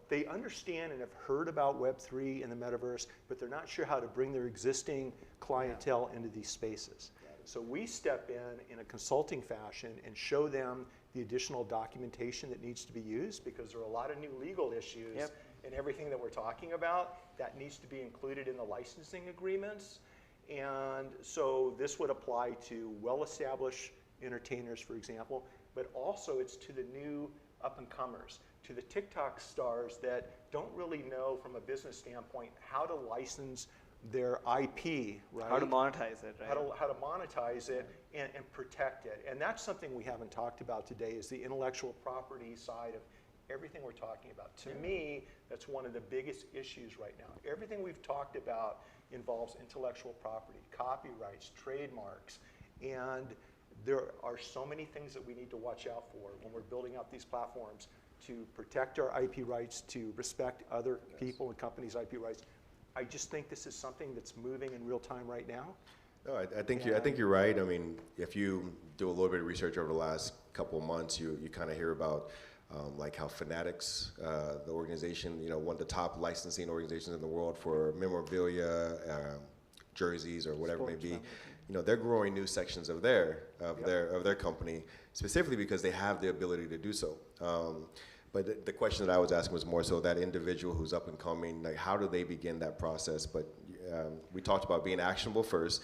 they understand and have heard about Web3 and the metaverse, but they're not sure how to bring their existing clientele into these spaces. So we step in a consulting fashion and show them the additional documentation that needs to be used, because there are a lot of new legal issues in everything that we're talking about that needs to be included in the licensing agreements. And so this would apply to well-established entertainers, for example, but also it's to the new up-and-comers, to the TikTok stars that don't really know from a business standpoint how to license their IP, right? How to monetize it, right? How to monetize it and protect it. And that's something we haven't talked about today, is the intellectual property side of everything we're talking about. To me, that's one of the biggest issues right now. Everything we've talked about involves intellectual property, copyrights, trademarks, and there are so many things that we need to watch out for when we're building out these platforms to protect our IP rights, to respect other people and companies' IP rights. I just think this is something that's moving in real time right now. No, I think you're right. I mean, if you do a little bit of research over the last couple of months, you kind of hear about like how Fanatics, the organization, one of the top licensing organizations in the world for memorabilia, jerseys, or whatever it may be. They're growing new sections of their company specifically because they have the ability to do so. But the question that I was asking was more so that individual who's up and coming, like how do they begin that process? But we talked about being actionable first,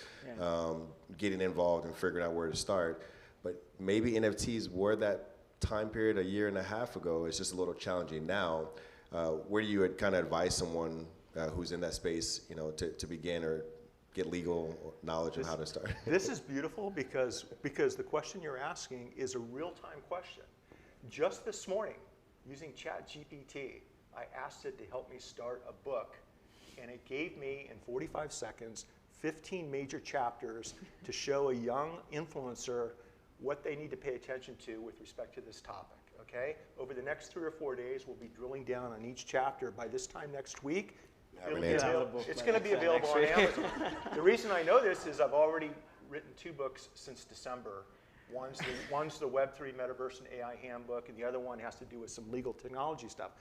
getting involved and figuring out where to start. But maybe NFTs were that time period a year and a half ago. It's just a little challenging now. Where do you kind of advise someone who's in that space, to begin or get legal knowledge on how to start? This is beautiful because the question you're asking is a real-time question. Just this morning, using ChatGPT, I asked it to help me start a book, and it gave me, in 45 seconds, 15 major chapters to show a young influencer what they need to pay attention to with respect to this topic, okay? Over the next 3 or 4 days, we'll be drilling down on each chapter. By this time next week, it's going to be available on Amazon. The reason I know this is I've already written 2 books since December. One's the Web3 Metaverse and AI Handbook, and the other one has to do with some legal technology stuff.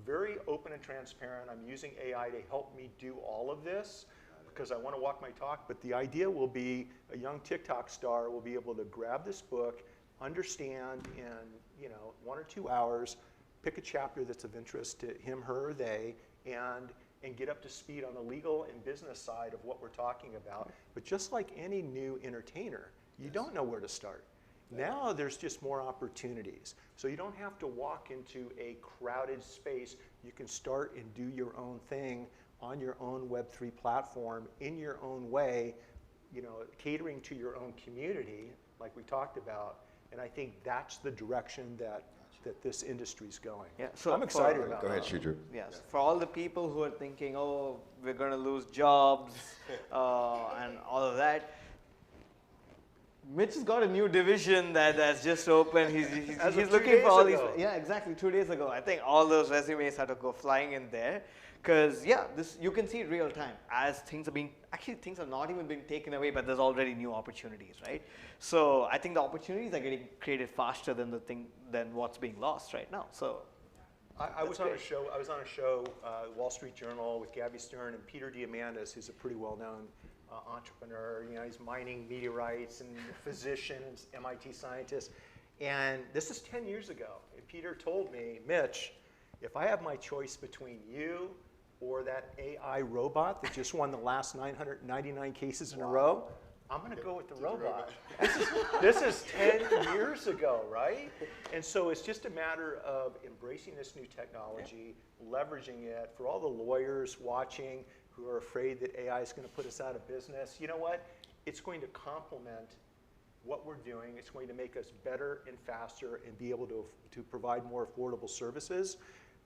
Very open and transparent. I'm using AI to help me do all of this because I want to walk my talk, but the idea will be a young TikTok star will be able to grab this book, understand in 1 or 2 hours, pick a chapter that's of interest to him, her, or they, and get up to speed on the legal and business side of what we're talking about. But just like any new entertainer, you don't know where to start. Now there's just more opportunities. So you don't have to walk into a crowded space. You can start and do your own thing on your own Web3 platform in your own way, catering to your own community like we talked about. And I think that's the direction that this industry's going. Yeah, so I'm excited about it. Go ahead, Chidroop. Yes, for all the people who are thinking, oh, we're going to lose jobs and all of that, Mitch has got a new division that's just opened. He's looking for all these. Yeah, exactly. 2 days ago, I think all those resumes had to go flying in there, because this you can see it real time as things are not even being taken away, but there's already new opportunities, right? So I think the opportunities are getting created faster than what's being lost right now. So. I was on a show, Wall Street Journal, with Gabby Stern and Peter Diamandis, who's a pretty well-known entrepreneur. He's mining meteorites and physician and MIT scientist. And this is 10 years ago. And Peter told me, Mitch, if I have my choice between you or that AI robot that just won the last 999 cases in a row, I'm going to go with the robot. This is 10 years ago, right? And so it's just a matter of embracing this new technology, leveraging it. For all the lawyers watching who are afraid that AI is going to put us out of business, you know what? It's going to complement what we're doing. It's going to make us better and faster and be able to provide more affordable services.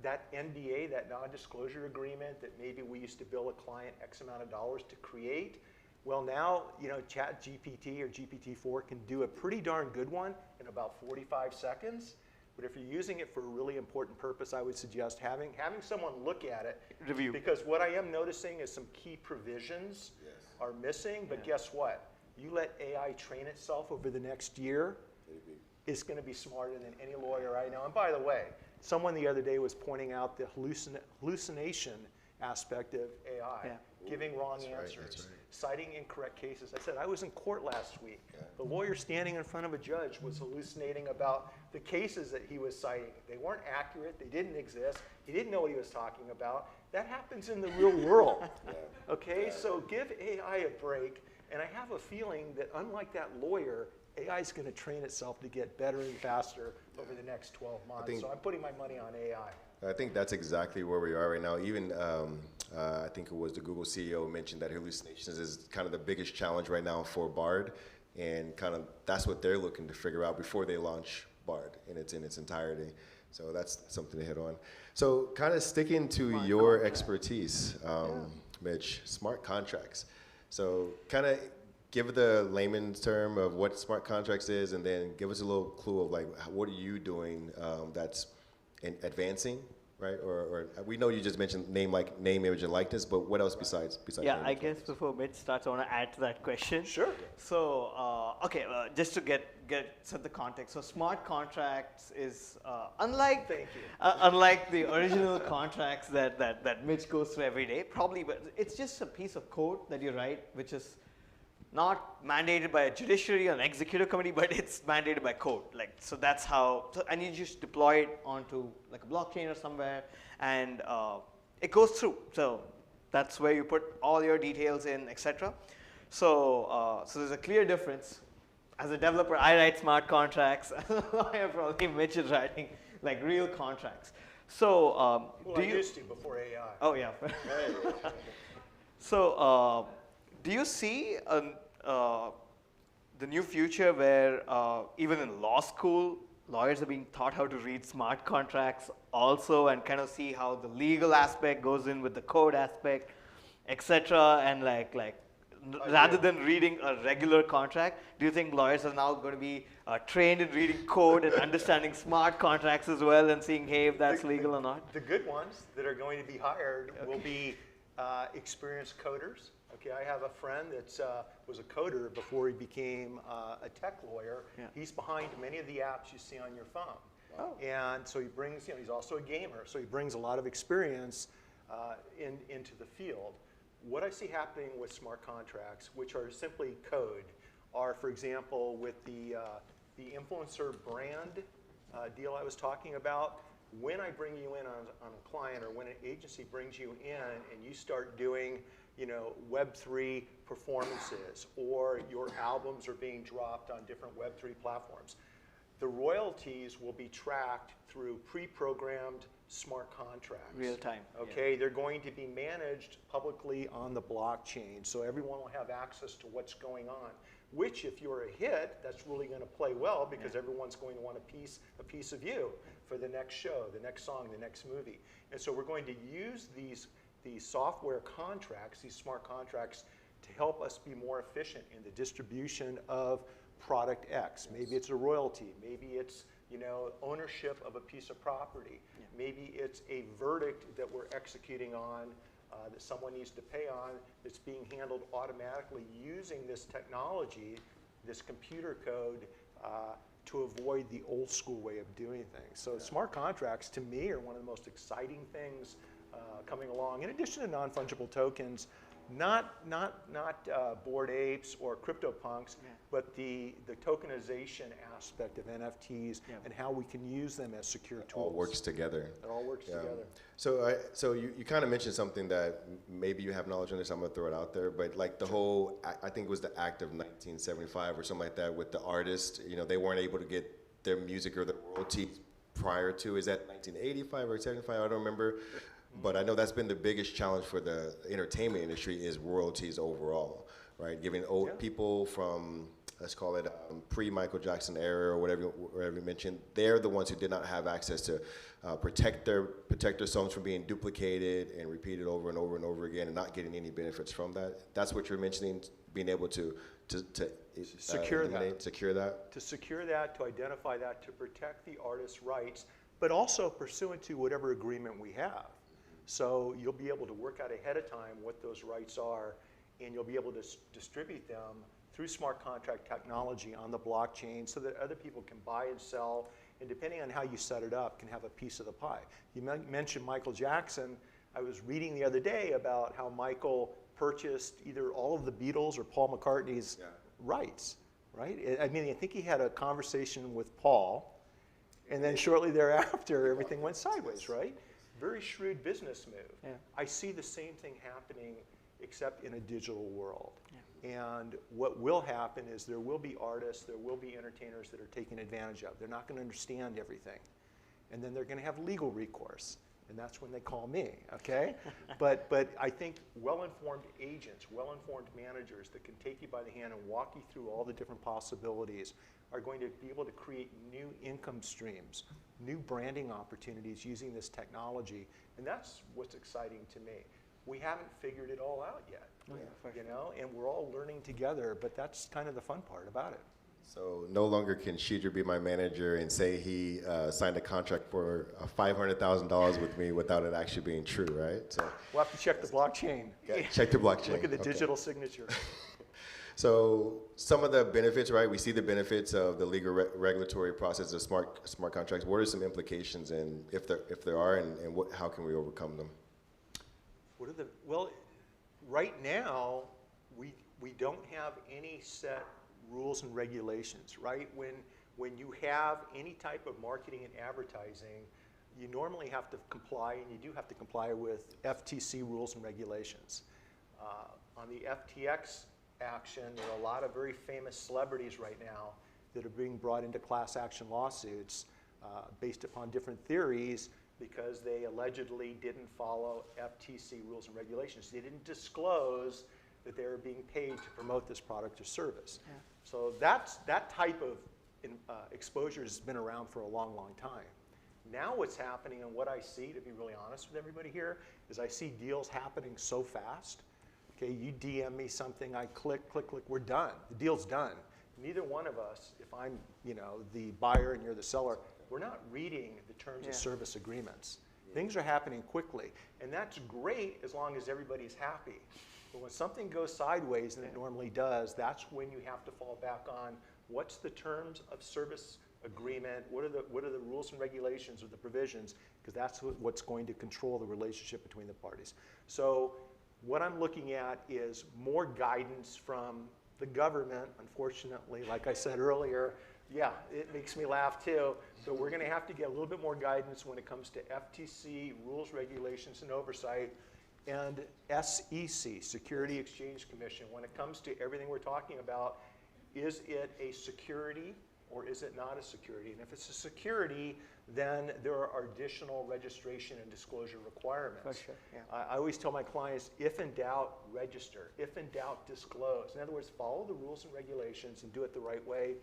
That NDA, that non-disclosure agreement that maybe we used to bill a client X amount of dollars to create, well, now, ChatGPT or GPT-4 can do a pretty darn good one in about 45 seconds, But if you're using it for a really important purpose, I would suggest having someone look at it. Review. Because what I am noticing is some key provisions are missing, but guess what? You let AI train itself over the next year, it's going to be smarter than any lawyer I know. And by the way, someone the other day was pointing out the hallucination aspect of AI, giving wrong answers, citing incorrect cases. I said, I was in court last week. The lawyer standing in front of a judge was hallucinating about the cases that he was citing. They weren't accurate, they didn't exist, he didn't know what he was talking about. That happens in the real world, okay? So give AI a break, and I have a feeling that unlike that lawyer, AI is going to train itself to get better and faster over the next 12 months. So I'm putting my money on AI. I think that's exactly where we are right now. Even I think it was the Google CEO mentioned that hallucinations is kind of the biggest challenge right now for Bard, and kind of that's what they're looking to figure out before they launch Bard in its entirety. So that's something to hit on. So kind of sticking to your expertise, Mitch, smart contracts. So kind of give the layman's term of what smart contracts is, and then give us a little clue of like what are you doing that's advancing, right? Or we know you just mentioned name, image, and likeness, but what else besides? Yeah, I guess before Mitch starts, I want to add to that question. Sure. So, just to set the context. So, smart contracts is unlike the original contracts that Mitch goes through every day. Probably, but it's just a piece of code that you write, which is not mandated by a judiciary or an executive committee, but it's mandated by code. Like, so that's how, and you just deploy it onto like a blockchain or somewhere, and it goes through. So that's where you put all your details in, etc. So, so there's a clear difference. As a developer, I write smart contracts. Probably Mitch is writing like real contracts. So, I used to before AI. Oh yeah. So, do you see the new future where even in law school, lawyers are being taught how to read smart contracts also, and kind of see how the legal aspect goes in with the code aspect, etc. And rather than reading a regular contract, do you think lawyers are now going to be trained in reading code and understanding smart contracts as well, and seeing, hey, if that's legal or not? The good ones that are going to be hired will be experienced coders. Okay, I have a friend that was a coder before he became a tech lawyer. Yeah. He's behind many of the apps you see on your phone. Wow. And so he brings, he's also a gamer, so he brings a lot of experience into the field. What I see happening with smart contracts, which are simply code, are, for example, with the influencer brand deal I was talking about. When I bring you in on a client, or when an agency brings you in and you start doing Web3 performances, or your albums are being dropped on different Web3 platforms, the royalties will be tracked through pre-programmed smart contracts. Real time. Okay, they're going to be managed publicly on the blockchain, so everyone will have access to what's going on. Which, if you're a hit, that's really going to play well, because everyone's going to want a piece of you for the next show, the next song, the next movie. And so we're going to use these software contracts, these smart contracts, to help us be more efficient in the distribution of product X. Maybe it's a royalty, maybe it's ownership of a piece of property, maybe it's a verdict that we're executing on that someone needs to pay on, that's being handled automatically using this technology, this computer code, to avoid the old school way of doing things. So smart contracts, to me, are one of the most exciting things coming along. In addition to non-fungible tokens, not Bored Apes or CryptoPunks, but the tokenization aspect of NFTs and how we can use them as secure tools. It all works together. It all works together. So you kind of mentioned something that maybe you have knowledge on this, I'm going to throw it out there, but like the whole, I think it was the Act of 1975 or something like that, with the artists, they weren't able to get their music or the royalties prior to, is that 1985 or 75, I don't remember. But I know that's been the biggest challenge for the entertainment industry, is royalties overall, right? Giving old people from, let's call it pre-Michael Jackson era or whatever you mentioned, they're the ones who did not have access to protect their songs from being duplicated and repeated over and over and over again, and not getting any benefits from that. That's what you're mentioning, being able to secure that. Secure that. To secure that, to identify that, to protect the artist's rights, but also pursuant to whatever agreement we have. So you'll be able to work out ahead of time what those rights are, and you'll be able to distribute them through smart contract technology on the blockchain so that other people can buy and sell, and depending on how you set it up, can have a piece of the pie. You mentioned Michael Jackson. I was reading the other day about how Michael purchased either all of the Beatles or Paul McCartney's rights, right? I mean, I think he had a conversation with Paul, and then shortly thereafter, everything went sideways, right? Very shrewd business move. Yeah. I see the same thing happening, except in a digital world. And what will happen is there will be artists, there will be entertainers that are taken advantage of. They're not going to understand everything. And then they're going to have legal recourse. And that's when they call me, okay? but I think well-informed agents, well-informed managers that can take you by the hand and walk you through all the different possibilities are going to be able to create new income streams, new branding opportunities using this technology. And that's what's exciting to me. We haven't figured it all out yet, you know, and we're all learning together, but that's kind of the fun part about it. So no longer can Chidroop be my manager and say he signed a contract for $500,000 with me without it actually being true, right? So we'll have to check the blockchain. Check the blockchain. Look at the digital signature. So some of the benefits, right? We see the benefits of the legal regulatory process of smart contracts. What are some implications, and if there are, and how can we overcome them? Well, right now, we don't have any set rules and regulations, right? When you have any type of marketing and advertising, you normally have to comply, and you do have to comply with FTC rules and regulations. On the FTX action, there are a lot of very famous celebrities right now that are being brought into class action lawsuits based upon different theories because they allegedly didn't follow FTC rules and regulations. They didn't disclose that they were being paid to promote this product or service. Yeah. So that type of exposure has been around for a long, long time. Now what's happening, and what I see, to be really honest with everybody here, is I see deals happening so fast. Okay, you DM me something, I click, we're done. The deal's done. Neither one of us, if I'm the buyer and you're the seller, we're not reading the terms of service agreements. Things are happening quickly, and that's great as long as everybody's happy. But when something goes sideways, and it normally does, that's when you have to fall back on what's the terms of service agreement, what are the rules and regulations or the provisions, because that's what's going to control the relationship between the parties. So what I'm looking at is more guidance from the government. Unfortunately, like I said earlier, yeah, it makes me laugh too. So we're going to have to get a little bit more guidance when it comes to FTC rules, regulations, and oversight, and SEC, Security Exchange Commission. When it comes to everything we're talking about, is it a security or is it not a security? And if it's a security, then there are additional registration and disclosure requirements. For sure, yeah. I always tell my clients, if in doubt, register. If in doubt, disclose. In other words, follow the rules and regulations and do it the right way.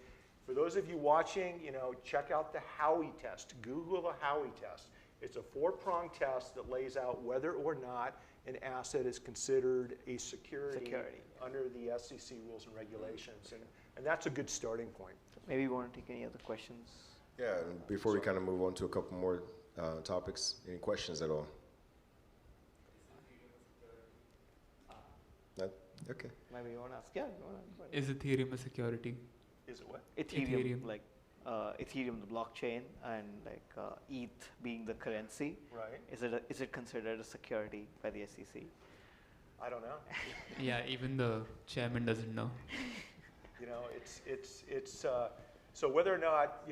For those of you watching, check out the Howey test. Google the Howey test. It's a 4-pronged test that lays out whether or not an asset is considered a security. Under the SEC rules and regulations. And that's a good starting point. Maybe you want to take any other questions? Yeah, and before we kind of move on to a couple more topics, any questions at all? No? Okay. Maybe you want to ask? Yeah, you want to. Is Ethereum a security? Is it what? Ethereum. Like Ethereum, the blockchain, and ETH being the currency. Right. Is it considered a security by the SEC? I don't know. Yeah, even the chairman doesn't know. So whether or not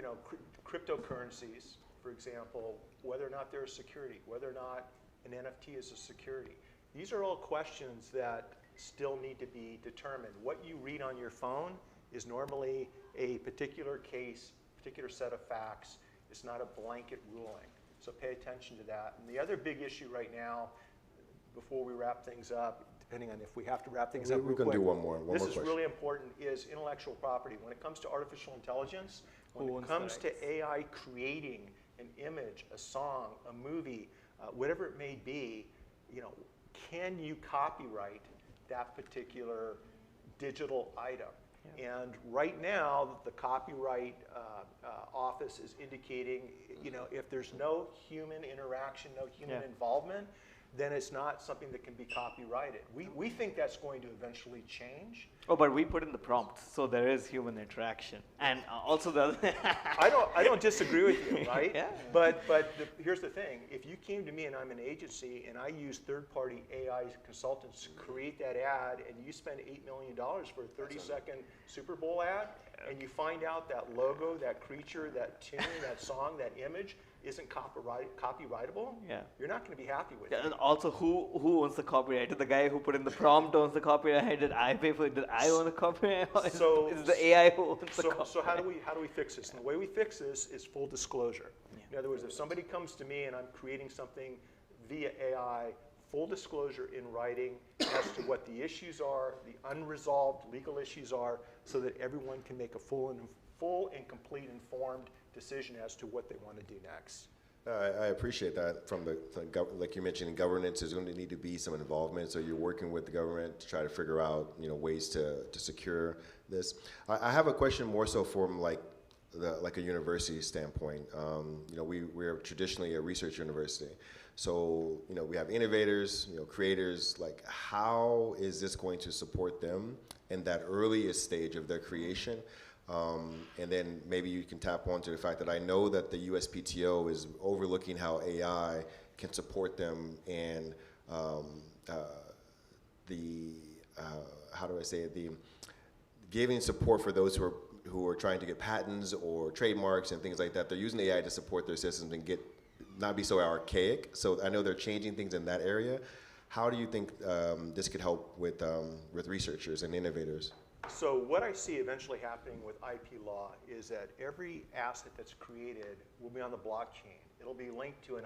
cryptocurrencies, for example, whether or not they're a security, whether or not an NFT is a security, these are all questions that still need to be determined. What you read on your phone is normally a particular case, particular set of facts. It's not a blanket ruling. So pay attention to that. And the other big issue right now, before we wrap things up, depending on if we have to wrap things up real quick. We're going to do one more This question. is really important, is intellectual property. When it comes to artificial intelligence, when it comes to AI creating an image, a song, a movie, whatever it may be, can you copyright that particular digital item? And right now, the copyright office is indicating, if there's no human interaction, no human involvement, then it's not something that can be copyrighted. We think that's going to eventually change. Oh, but we put in the prompt, so there is human interaction, and also the. I don't disagree with you, right? Yeah. But here's the thing: if you came to me and I'm an agency and I use third-party AI consultants to create that ad, and you spend $8 million for a 30-second Super Bowl ad, and you find out that logo, that creature, that tune, that song, that image isn't copyrightable, you're not going to be happy with it. And also, who owns the copyright? Did the guy who put in the prompt owns the copyright? Did I pay for it? Did I own the copyright? So is the AI who owns the copyright? So how do we fix this? And the way we fix this is full disclosure. In other words, if somebody comes to me and I'm creating something via AI, full disclosure in writing as to what the issues are, the unresolved legal issues are, so that everyone can make a full and complete informed decision as to what they want to do next. I appreciate that. Like you mentioned, in governance, there's going to need to be some involvement. So you're working with the government to try to figure out, ways to secure this. I have a question more so from like a university standpoint. We're traditionally a research university. So, we have innovators, creators. Like, how is this going to support them in that earliest stage of their creation? And then maybe you can tap onto the fact that I know that the USPTO is overlooking how AI can support them in giving support for those who are trying to get patents or trademarks and things like that. They're using AI to support their systems and not be so archaic. So I know they're changing things in that area. How do you think this could help with researchers and innovators? So what I see eventually happening with IP law is that every asset that's created will be on the blockchain. It'll be linked to a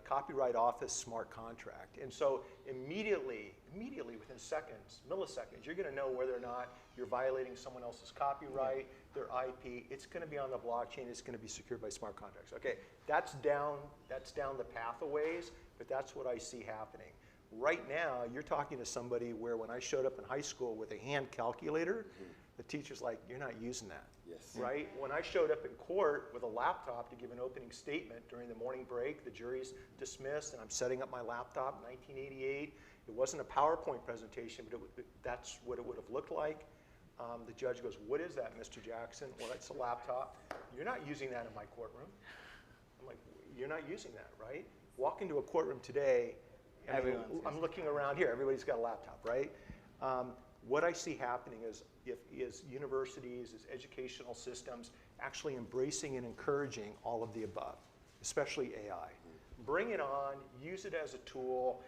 Copyright Office smart contract. And so immediately within seconds, milliseconds, you're going to know whether or not you're violating someone else's copyright, their IP. It's going to be on the blockchain. It's going to be secured by smart contracts. Okay, that's down the path a ways, but that's what I see happening. Right now, you're talking to somebody where when I showed up in high school with a hand calculator, the teacher's like, you're not using that. Yes. Right? When I showed up in court with a laptop to give an opening statement during the morning break, the jury's dismissed, and I'm setting up my laptop in 1988. It wasn't a PowerPoint presentation, but that's what it would have looked like. The judge goes, what is that, Mr. Jackson? Well, that's a laptop. You're not using that in my courtroom. I'm like, you're not using that, right? Walk into a courtroom today, I'm looking around here. Everybody's got a laptop, right? What I see happening is universities, is educational systems actually embracing and encouraging all of the above, especially AI. Bring it on, use it as a tool,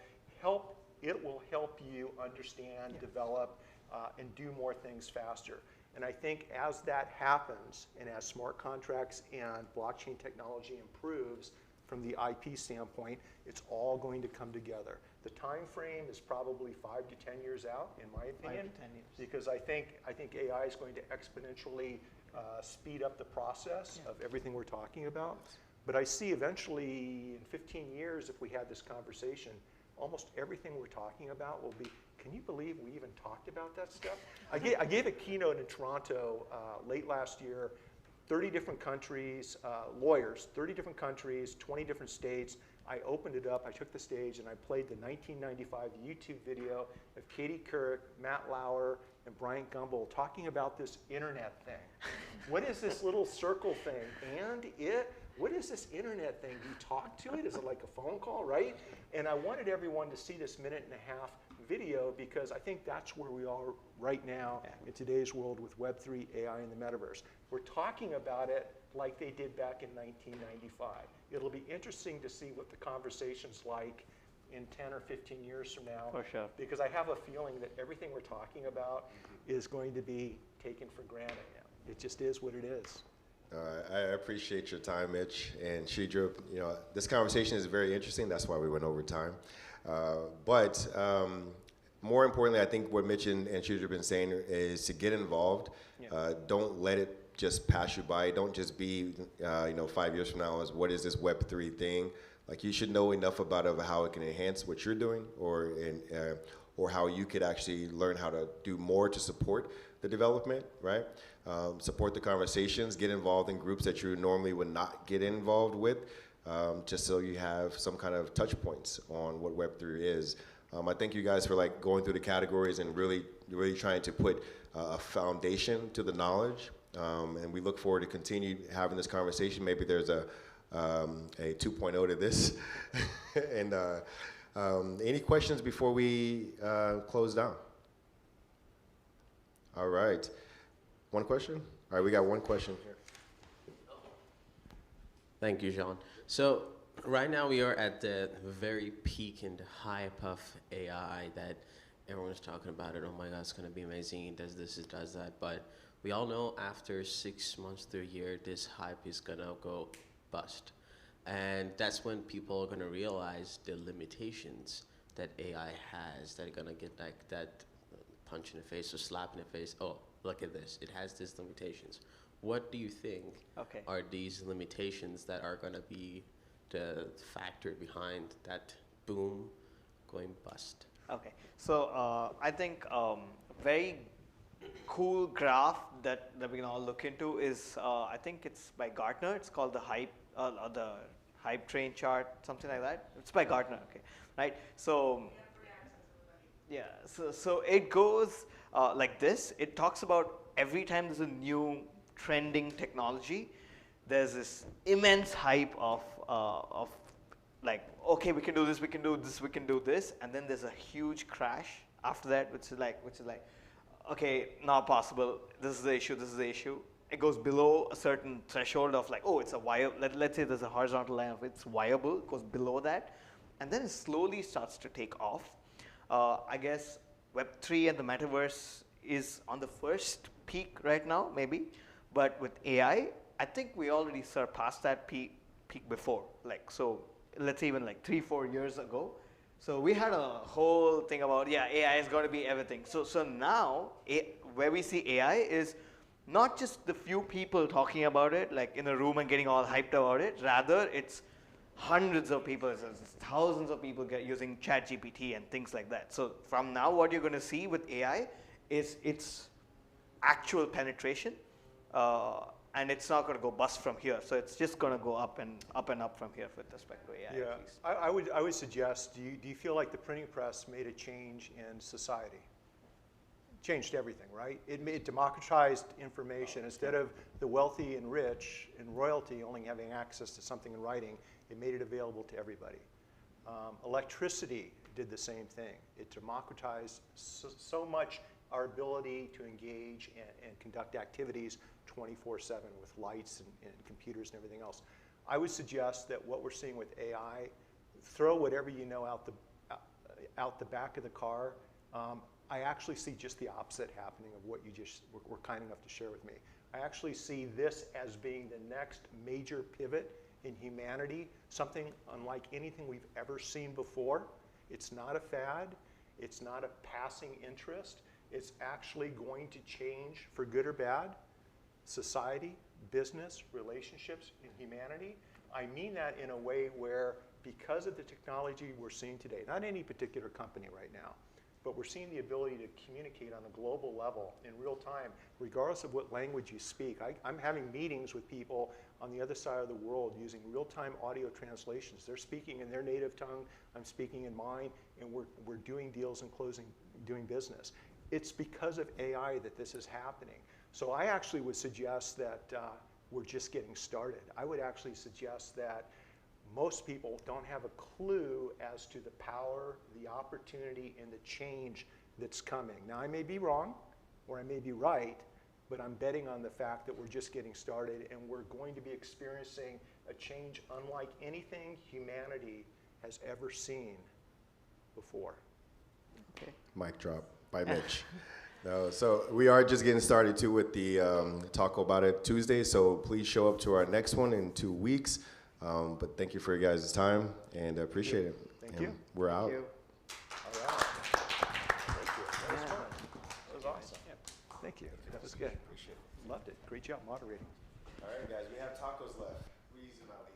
it will help you understand, develop, and do more things faster. And I think as that happens, and as smart contracts and blockchain technology improves, from the IP standpoint, it's all going to come together. The time frame is probably 5 to 10 years out, in my opinion, 5 to 10 years. because I think AI is going to exponentially speed up the process of everything we're talking about. But I see eventually, in 15 years, if we had this conversation, almost everything we're talking about will be, can you believe we even talked about that stuff? I gave a keynote in Toronto late last year. 30 different countries, lawyers, 30 different countries, 20 different states. I opened it up, I took the stage, and I played the 1995 YouTube video of Katie Couric, Matt Lauer, and Bryant Gumbel talking about this internet thing. What is this little circle thing? And what is this internet thing? Do you talk to it? Is it like a phone call, right? And I wanted everyone to see this 1.5 minute video, because I think that's where we are right now in today's world with Web3, AI, and the metaverse. We're talking about it like they did back in 1995. It'll be interesting to see what the conversation's like in 10 or 15 years from now. For sure. Because I have a feeling that everything we're talking about is going to be taken for granted now. It just is what it is. I appreciate your time, Mitch and Chidroop. This conversation is very interesting. That's why we went over time. But more importantly, I think what Mitch and Chidroop have been saying is to get involved. Don't let it just pass you by. Don't just be, 5 years from now, what is this Web3 thing? Like, you should know enough about it, how it can enhance what you're doing, or how you could actually learn how to do more to support the development, right? Support the conversations, get involved in groups that you normally would not get involved with, just so you have some kind of touch points on what Web3 is. I thank you guys for like going through the categories and really trying to put a foundation to the knowledge. And we look forward to continue having this conversation. Maybe there's a 2.0 to this. And any questions before we close down? All right. One question? All right, we got one question here. Thank you, Jaûne. So right now we are at the very peak and hype of AI that everyone's talking about it. Oh my God, it's going to be amazing. It does this, it does that. But we all know after 6 months to a year, this hype is going to go bust. And that's when people are going to realize the limitations that AI has, that are going to get like that punch in the face or slap in the face. Oh, look at this. It has these limitations. What do you think are these limitations that are going to be the factor behind that boom going bust? Okay, so I think very cool graph that we can all look into is I think it's by Gartner. It's called the hype train chart, something like that. It's by Gartner, okay, right? So yeah, so it goes like this. It talks about every time there's a new trending technology, there's this immense hype of like, okay, we can do this, we can do this, we can do this, and then there's a huge crash after that, which is like, okay, not possible. This is the issue. This is the issue. It goes below a certain threshold of like, oh, it's a viable. Let's say there's a horizontal line of it's viable. It goes below that, and then it slowly starts to take off. I guess Web3 and the metaverse is on the first peak right now, maybe, but with AI, I think we already surpassed that peak before. Like, so let's say even like 3-4 years ago. So we had a whole thing about, yeah, AI is going to be everything. So now where we see AI is not just the few people talking about it, like in a room and getting all hyped about it. Rather, it's hundreds of people, it's thousands of people using ChatGPT and things like that. So from now, what you're going to see with AI is its actual penetration, and it's not going to go bust from here. So it's just going to go up and up from here with respect to AI. Yeah, I would suggest, do you feel like the printing press made a change in society? Changed everything, right? It democratized information. Instead of the wealthy and rich and royalty only having access to something in writing, it made it available to everybody. Electricity did the same thing. It democratized so much our ability to engage and conduct activities 24/7 with lights and computers and everything else. I would suggest that what we're seeing with AI, throw whatever you know out the back of the car. I actually see just the opposite happening of what you just were kind enough to share with me. I actually see this as being the next major pivot in humanity, something unlike anything we've ever seen before. It's not a fad. It's not a passing interest. It's actually going to change, for good or bad, society, business, relationships, and humanity. I mean that in a way where, because of the technology we're seeing today, not any particular company right now, but we're seeing the ability to communicate on a global level in real time, regardless of what language you speak. I'm having meetings with people on the other side of the world using real-time audio translations. They're speaking in their native tongue, I'm speaking in mine, and we're doing deals and doing business. It's because of AI that this is happening. So I actually would suggest that we're just getting started. I would actually suggest that most people don't have a clue as to the power, the opportunity, and the change that's coming. Now, I may be wrong, or I may be right, but I'm betting on the fact that we're just getting started, and we're going to be experiencing a change unlike anything humanity has ever seen before. Okay. Mic drop by Mitch. No, so we are just getting started too with the TACO-BOUT It Tuesday, so please show up to our next one in 2 weeks. But thank you for your guys' time, and I appreciate it. Thank you. We're out. Thank you. All right. Thank you. That was fun. That was awesome. Yeah. Thank you. That was good. Appreciate it. Loved it. Great job moderating. All right, guys, we have tacos left. Please, about